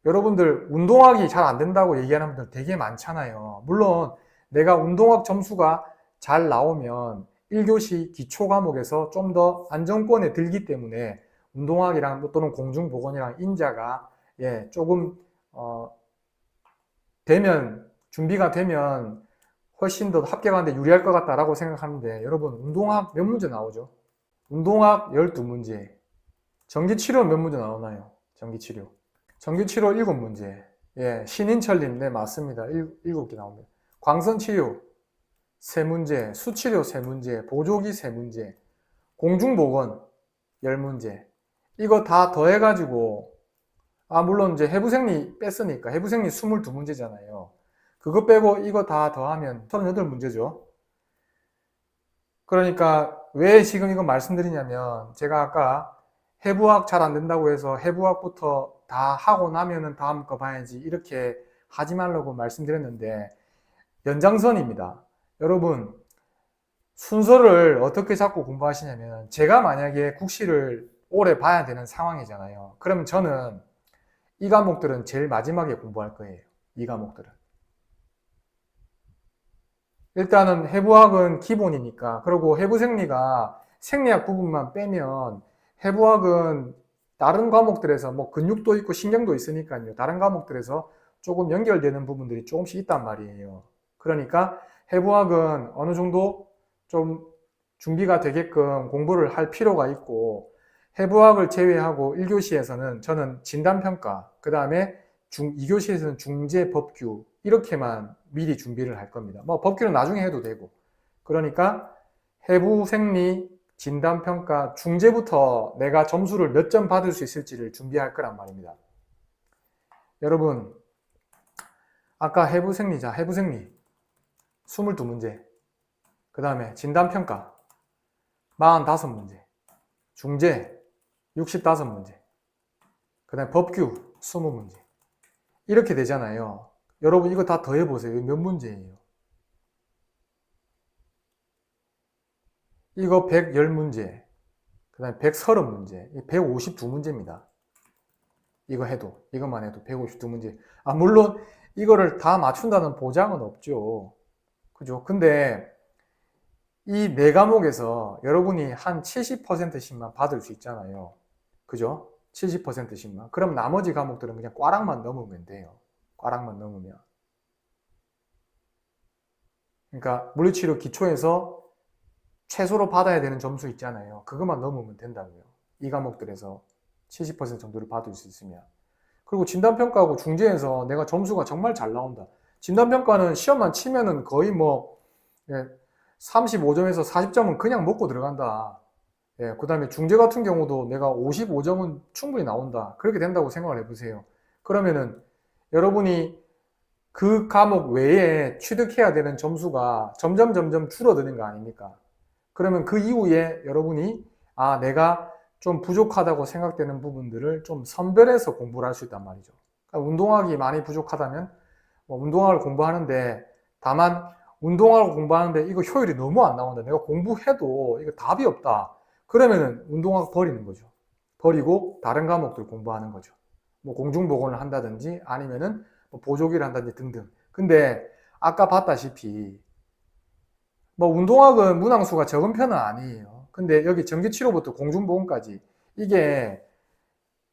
여러분들 운동학이 잘 안 된다고 얘기하는 분들 되게 많잖아요. 물론 내가 운동학 점수가 잘 나오면 1교시 기초 과목에서 좀 더 안정권에 들기 때문에 운동학이랑 또는 공중보건이랑 인자가 조금 준비가 되면 훨씬 더 합격하는데 유리할 것 같다라고 생각하는데, 여러분 운동학 몇 문제 나오죠? 운동학 12문제. 전기치료 몇 문제 나오나요? 전기치료 7문제. 신인철님, 네, 맞습니다. 7개 나옵니다. 광선치료 3문제, 수치료 3문제, 보조기 3문제, 공중보건 10문제. 이거 다 더해가지고, 물론 이제 해부생리 뺐으니까 해부생리 22문제잖아요. 그거 빼고 이거 다 더하면 38문제죠. 그러니까 왜 지금 이거 말씀드리냐면, 제가 아까 해부학 잘 안 된다고 해서 해부학부터 다 하고 나면은 다음 거 봐야지 이렇게 하지 말라고 말씀드렸는데, 연장선입니다. 여러분, 순서를 어떻게 잡고 공부하시냐면, 제가 만약에 국시를 오래 봐야 되는 상황이잖아요. 그러면 저는 이 과목들은 제일 마지막에 공부할 거예요. 이 과목들은. 일단은 해부학은 기본이니까. 그리고 해부생리가 생리학 부분만 빼면 해부학은 다른 과목들에서 근육도 있고 신경도 있으니까요. 다른 과목들에서 조금 연결되는 부분들이 조금씩 있단 말이에요. 그러니까 해부학은 어느 정도 좀 준비가 되게끔 공부를 할 필요가 있고, 해부학을 제외하고 1교시에서는 저는 진단평가, 그 다음에 2교시에서는 중재, 법규 이렇게만 미리 준비를 할 겁니다. 법규는 나중에 해도 되고. 그러니까 해부생리, 진단평가, 중재부터 내가 점수를 몇 점 받을 수 있을지를 준비할 거란 말입니다. 여러분, 아까 해부생리 22문제, 그 다음에 진단평가 45문제, 중재 65문제, 그 다음에 법규 20문제. 이렇게 되잖아요. 여러분 이거 다 더해보세요. 몇 문제예요? 이거 110문제, 그 다음에 130문제, 152문제입니다. 이것만 해도 152문제. 물론 이거를 다 맞춘다는 보장은 없죠. 그죠? 근데 이 네 과목에서 여러분이 한 70%씩만 받을 수 있잖아요. 그죠? 70%씩만. 그럼 나머지 과목들은 그냥 꽈락만 넘으면 돼요. 꽈락만 넘으면. 그러니까 물리치료 기초에서 최소로 받아야 되는 점수 있잖아요. 그것만 넘으면 된다고요. 이 과목들에서 70% 정도를 받을 수 있으면. 그리고 진단평가하고 중재에서 내가 점수가 정말 잘 나온다. 진단평가는 시험만 치면은 거의 35점에서 40점은 그냥 먹고 들어간다. 그 다음에 중재 같은 경우도 내가 55점은 충분히 나온다. 그렇게 된다고 생각을 해보세요. 그러면은 여러분이 그 과목 외에 취득해야 되는 점수가 점점 줄어드는 거 아닙니까? 그러면 그 이후에 여러분이 내가 좀 부족하다고 생각되는 부분들을 좀 선별해서 공부를 할 수 있단 말이죠. 그러니까 운동학이 많이 부족하다면 운동학을 공부하는데, 다만 운동학을 공부하는데 이거 효율이 너무 안 나온다. 내가 공부해도 이거 답이 없다. 그러면은 운동학 버리는 거죠. 버리고 다른 과목들 공부하는 거죠. 공중보건을 한다든지 아니면은 보조기를 한다든지 등등. 근데 아까 봤다시피 운동학은 문항수가 적은 편은 아니에요. 근데 여기 전기치료부터 공중보건까지 이게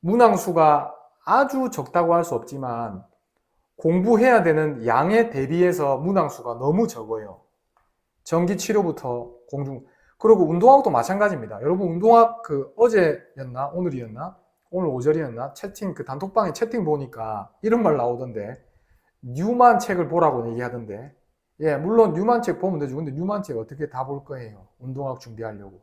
문항수가 아주 적다고 할 수 없지만 공부해야 되는 양에 대비해서 문항수가 너무 적어요. 전기치료부터 그리고 운동학도 마찬가지입니다. 여러분 운동학 어제였나 오늘이었나 오늘 오전이었나 채팅 단톡방에 채팅 보니까 이런 말 나오던데, 뉴만 책을 보라고 얘기하던데. 물론 뉴만 책 보면 되죠. 근데 뉴만 책 어떻게 다 볼 거예요? 운동학 준비하려고.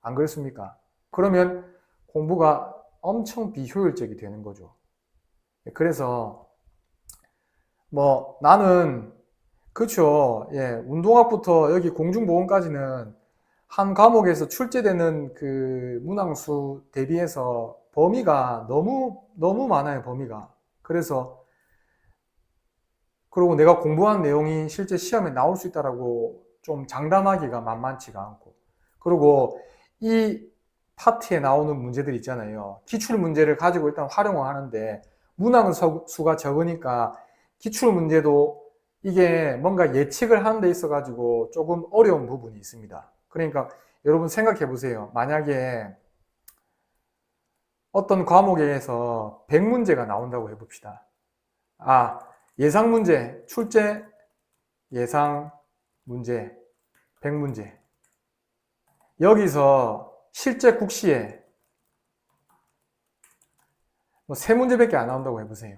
안 그렇습니까? 그러면 공부가 엄청 비효율적이 되는 거죠. 그래서 나는 그렇죠. 운동학부터 여기 공중보건까지는 한 과목에서 출제되는 그 문항수 대비해서 범위가 너무 많아요, 범위가. 그리고 내가 공부한 내용이 실제 시험에 나올 수 있다라고 좀 장담하기가 만만치가 않고. 그리고 이 파트에 나오는 문제들 있잖아요. 기출 문제를 가지고 일단 활용을 하는데 문항 수가 적으니까 기출 문제도 이게 뭔가 예측을 하는 데 있어 가지고 조금 어려운 부분이 있습니다. 그러니까 여러분 생각해 보세요. 만약에 어떤 과목에서 100문제가 나온다고 해봅시다. 예상 문제, 출제 예상 문제 100문제. 여기서 실제 국시에 뭐 3문제밖에 안 나온다고 해보세요.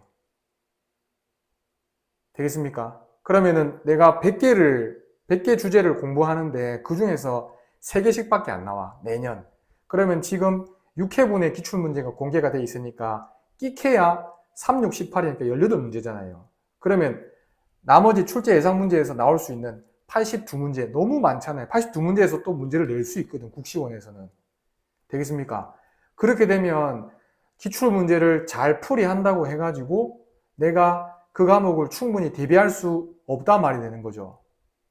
되겠습니까? 그러면은 내가 100개 주제를 공부하는데 그 중에서 3개씩밖에 안 나와, 매년. 그러면 지금 6회분의 기출문제가 공개가 돼 있으니까 끼케야 3, 6, 18이니까 18문제잖아요. 그러면 나머지 출제 예상 문제에서 나올 수 있는 82문제, 너무 많잖아요. 82문제에서 또 문제를 낼 수 있거든, 국시원에서는. 되겠습니까? 그렇게 되면 기출문제를 잘 풀이한다고 해가지고 내가 그 과목을 충분히 대비할 수 없단 말이 되는 거죠.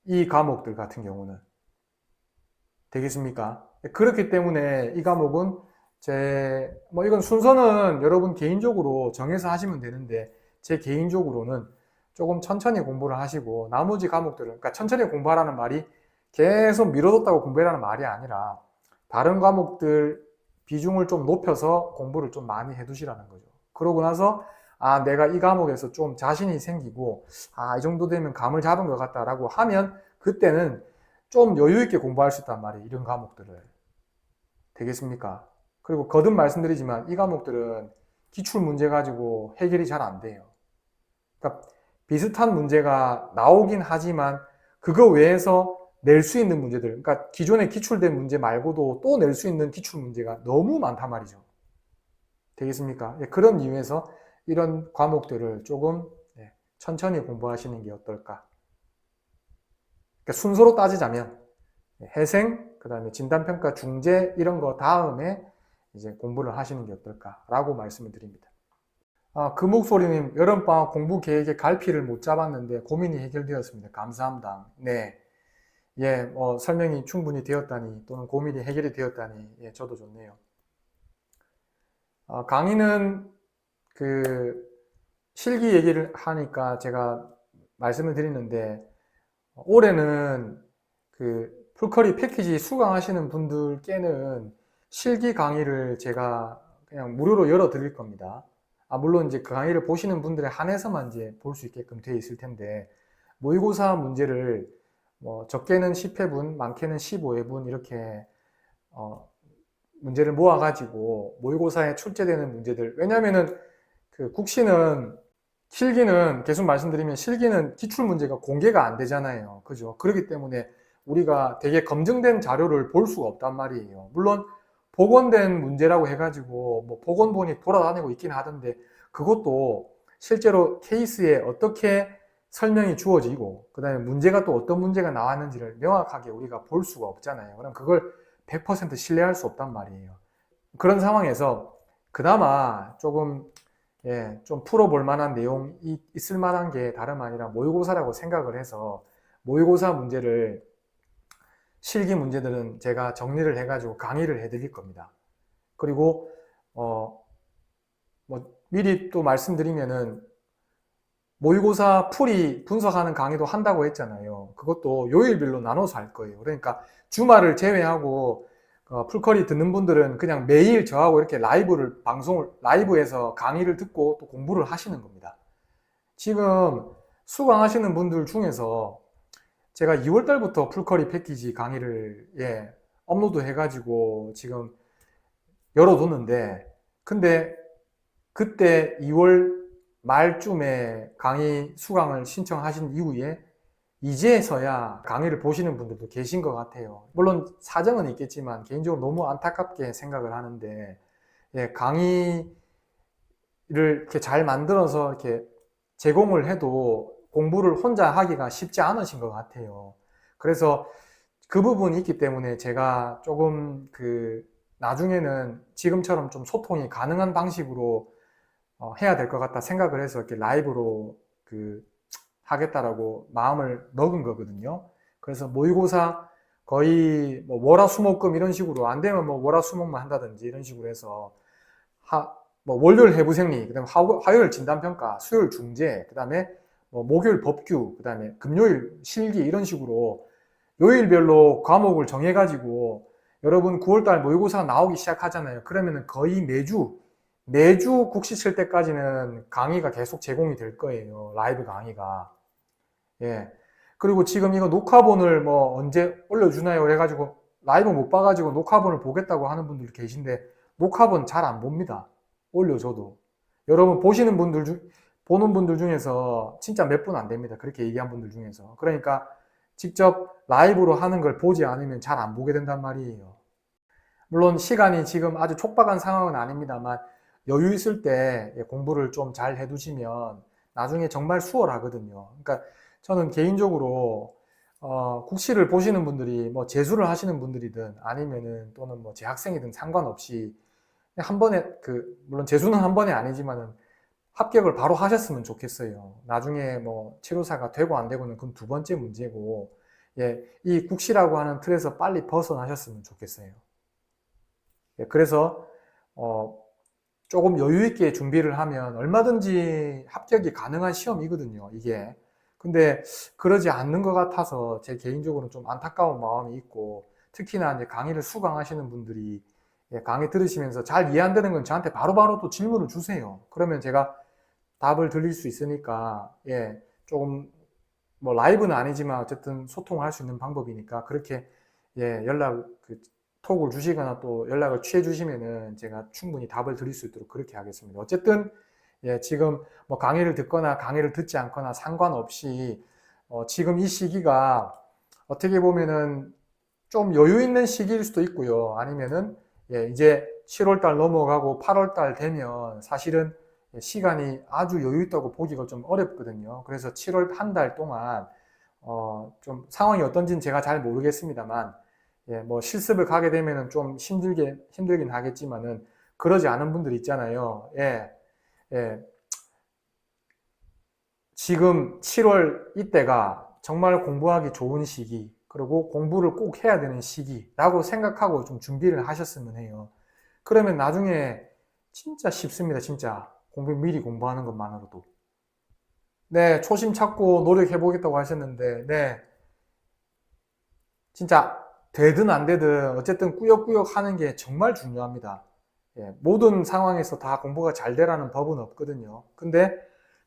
이 과목들 같은 경우는. 되겠습니까? 그렇기 때문에 이 과목은 이건 순서는 여러분 개인적으로 정해서 하시면 되는데, 제 개인적으로는 조금 천천히 공부를 하시고, 나머지 과목들은, 그러니까 천천히 공부하라는 말이 계속 미뤄뒀다고 공부하라는 말이 아니라, 다른 과목들 비중을 좀 높여서 공부를 좀 많이 해두시라는 거죠. 그러고 나서, 내가 이 과목에서 좀 자신이 생기고, 이 정도 되면 감을 잡은 것 같다라고 하면, 그때는 좀 여유 있게 공부할 수 있단 말이에요. 이런 과목들을. 되겠습니까? 그리고 거듭 말씀드리지만 이 과목들은 기출 문제 가지고 해결이 잘 안 돼요. 그러니까 비슷한 문제가 나오긴 하지만 그거 외에서 낼 수 있는 문제들, 그러니까 기존에 기출된 문제 말고도 또 낼 수 있는 기출 문제가 너무 많단 말이죠. 되겠습니까? 그런 이유에서 이런 과목들을 조금 천천히 공부하시는 게 어떨까? 그러니까 순서로 따지자면 회생, 그 다음에 진단평가, 중재 이런 거 다음에 이제 공부를 하시는 게 어떨까라고 말씀을 드립니다. 금옥소리님, 여름방학 공부 계획에 갈피를 못 잡았는데 고민이 해결되었습니다. 감사합니다. 네. 설명이 충분히 되었다니, 또는 고민이 해결이 되었다니, 저도 좋네요. 강의는 실기 얘기를 하니까 제가 말씀을 드리는데, 올해는 풀커리 패키지 수강하시는 분들께는 실기 강의를 제가 그냥 무료로 열어 드릴 겁니다. 물론 이제 그 강의를 보시는 분들에 한해서만 이제 볼 수 있게끔 되어 있을 텐데, 모의고사 문제를 적게는 10회분, 많게는 15회분 이렇게 문제를 모아가지고 모의고사에 출제되는 문제들, 왜냐면은 실기는 계속 말씀드리면 실기는 기출 문제가 공개가 안 되잖아요. 그죠? 그렇기 때문에 우리가 되게 검증된 자료를 볼 수가 없단 말이에요. 물론 복원된 문제라고 해가지고 복원본이 돌아다니고 있긴 하던데, 그것도 실제로 케이스에 어떻게 설명이 주어지고 그 다음에 문제가 또 어떤 문제가 나왔는지를 명확하게 우리가 볼 수가 없잖아요. 그럼 그걸 100% 신뢰할 수 없단 말이에요. 그런 상황에서 그나마 좀 풀어볼 만한 내용이 있을 만한 게 다름 아니라 모의고사라고 생각을 해서, 모의고사 문제를, 실기 문제들은 제가 정리를 해가지고 강의를 해드릴 겁니다. 그리고 미리 또 말씀드리면은 모의고사 풀이 분석하는 강의도 한다고 했잖아요. 그것도 요일별로 나눠서 할 거예요. 그러니까 주말을 제외하고 풀커리 듣는 분들은 그냥 매일 저하고 이렇게 라이브에서 강의를 듣고 또 공부를 하시는 겁니다. 지금 수강하시는 분들 중에서 제가 2월달부터 풀커리 패키지 강의를 업로드 해가지고 지금 열어뒀는데, 근데 그때 2월 말쯤에 강의 수강을 신청하신 이후에 이제서야 강의를 보시는 분들도 계신 것 같아요. 물론 사정은 있겠지만 개인적으로 너무 안타깝게 생각을 하는데, 강의를 이렇게 잘 만들어서 이렇게 제공을 해도 공부를 혼자 하기가 쉽지 않으신 것 같아요. 그래서 그 부분이 있기 때문에 제가 조금 나중에는 지금처럼 좀 소통이 가능한 방식으로 해야 될 것 같다 생각을 해서 이렇게 라이브로 하겠다라고 마음을 먹은 거거든요. 그래서 모의고사 거의 뭐 월화수목금 이런 식으로 안 되면 뭐 월화수목만 한다든지 이런 식으로 해서 뭐 월요일 해부생리, 그다음에 화요일 진단평가, 수요일 중재, 그다음에 뭐 목요일 법규, 그다음에 금요일 실기 이런 식으로 요일별로 과목을 정해가지고 여러분 9월달 모의고사가 나오기 시작하잖아요. 그러면은 거의 매주 국시 칠 때까지는 강의가 계속 제공이 될 거예요. 라이브 강의가. 예. 그리고 지금 이거 녹화본을 뭐 언제 올려주나요? 그래가지고 라이브 못 봐가지고 녹화본을 보겠다고 하는 분들 계신데 녹화본 잘 안 봅니다. 올려줘도. 여러분 보는 분들 중에서 진짜 몇 분 안 됩니다. 그렇게 얘기한 분들 중에서. 그러니까 직접 라이브로 하는 걸 보지 않으면 잘 안 보게 된단 말이에요. 물론 시간이 지금 아주 촉박한 상황은 아닙니다만 여유 있을 때 공부를 좀 잘 해두시면 나중에 정말 수월하거든요. 그러니까 저는 개인적으로 국시를 보시는 분들이 뭐 재수를 하시는 분들이든 아니면은 또는 뭐 재학생이든 상관없이 한 번에 물론 재수는 한 번에 아니지만은 합격을 바로 하셨으면 좋겠어요. 나중에 뭐 치료사가 되고 안 되고는 그건 두 번째 문제고, 예, 이 국시라고 하는 틀에서 빨리 벗어나셨으면 좋겠어요. 예, 그래서 조금 여유 있게 준비를 하면 얼마든지 합격이 가능한 시험이거든요, 이게. 근데 그러지 않는 것 같아서 제 개인적으로는 좀 안타까운 마음이 있고, 특히나 이제 강의를 수강하시는 분들이 강의 들으시면서 잘 이해 안 되는 건 저한테 바로바로 또 질문을 주세요. 그러면 제가 답을 드릴 수 있으니까, 예, 조금, 뭐, 라이브는 아니지만 어쨌든 소통을 할 수 있는 방법이니까, 그렇게, 예, 톡을 주시거나 또 연락을 취해 주시면은 제가 충분히 답을 드릴 수 있도록 그렇게 하겠습니다. 어쨌든, 예, 지금 뭐 강의를 듣거나 강의를 듣지 않거나 상관없이, 지금 이 시기가 어떻게 보면은 좀 여유 있는 시기일 수도 있고요. 아니면은, 예, 이제 7월달 넘어가고 8월달 되면 사실은 시간이 아주 여유 있다고 보기가 좀 어렵거든요. 그래서 7월 한 달 동안 좀 상황이 어떤지는 제가 잘 모르겠습니다만, 예, 뭐 실습을 가게 되면은 좀 힘들긴 하겠지만은 그러지 않은 분들 있잖아요. 예, 예. 지금 7월 이때가 정말 공부하기 좋은 시기, 그리고 공부를 꼭 해야 되는 시기라고 생각하고 좀 준비를 하셨으면 해요. 그러면 나중에 진짜 쉽습니다, 진짜. 미리 공부하는 것만으로도. 네, 초심 찾고 노력해보겠다고 하셨는데, 네, 진짜 되든 안 되든 어쨌든 꾸역꾸역 하는 게 정말 중요합니다. 예, 모든 상황에서 다 공부가 잘 되라는 법은 없거든요. 근데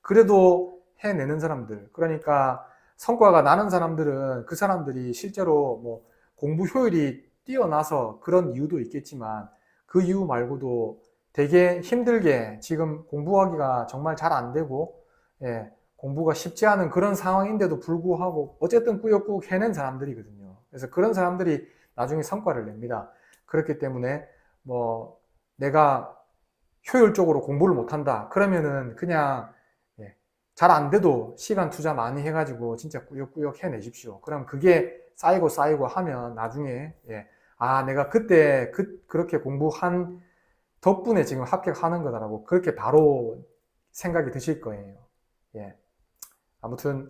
그래도 해내는 사람들, 그러니까 성과가 나는 사람들은 그 사람들이 실제로 뭐 공부 효율이 뛰어나서 그런 이유도 있겠지만 그 이유 말고도 되게 힘들게 지금 공부하기가 정말 잘 안 되고, 예, 공부가 쉽지 않은 그런 상황인데도 불구하고 어쨌든 꾸역꾸역 해낸 사람들이거든요. 그래서 그런 사람들이 나중에 성과를 냅니다. 그렇기 때문에 뭐 내가 효율적으로 공부를 못한다. 그러면은 그냥 잘 안 돼도 시간 투자 많이 해가지고 진짜 꾸역꾸역 해내십시오. 그럼 그게 쌓이고 하면 나중에 내가 그때 그렇게 공부한 덕분에 지금 합격하는 거다라고 그렇게 바로 생각이 드실 거예요. 예. 아무튼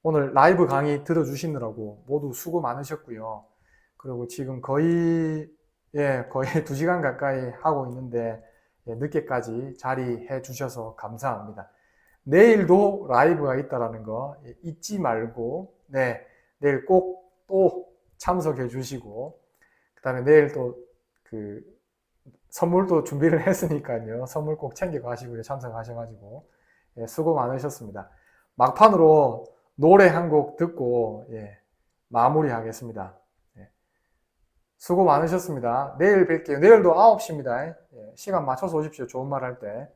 오늘 라이브 강의 들어주시느라고 모두 수고 많으셨고요. 그리고 지금 거의 2시간 가까이 하고 있는데 늦게까지 자리해 주셔서 감사합니다. 내일도 라이브가 있다라는 거 잊지 말고 내일 꼭 또 참석해 주시고 그다음에 내일 또 선물도 준비를 했으니까요. 선물 꼭 챙겨 가시고요. 참석하셔가지고 수고 많으셨습니다. 막판으로 노래 한 곡 듣고 마무리하겠습니다. 수고 많으셨습니다. 내일 뵐게요. 내일도 9시입니다. 시간 맞춰서 오십시오. 좋은 말 할 때.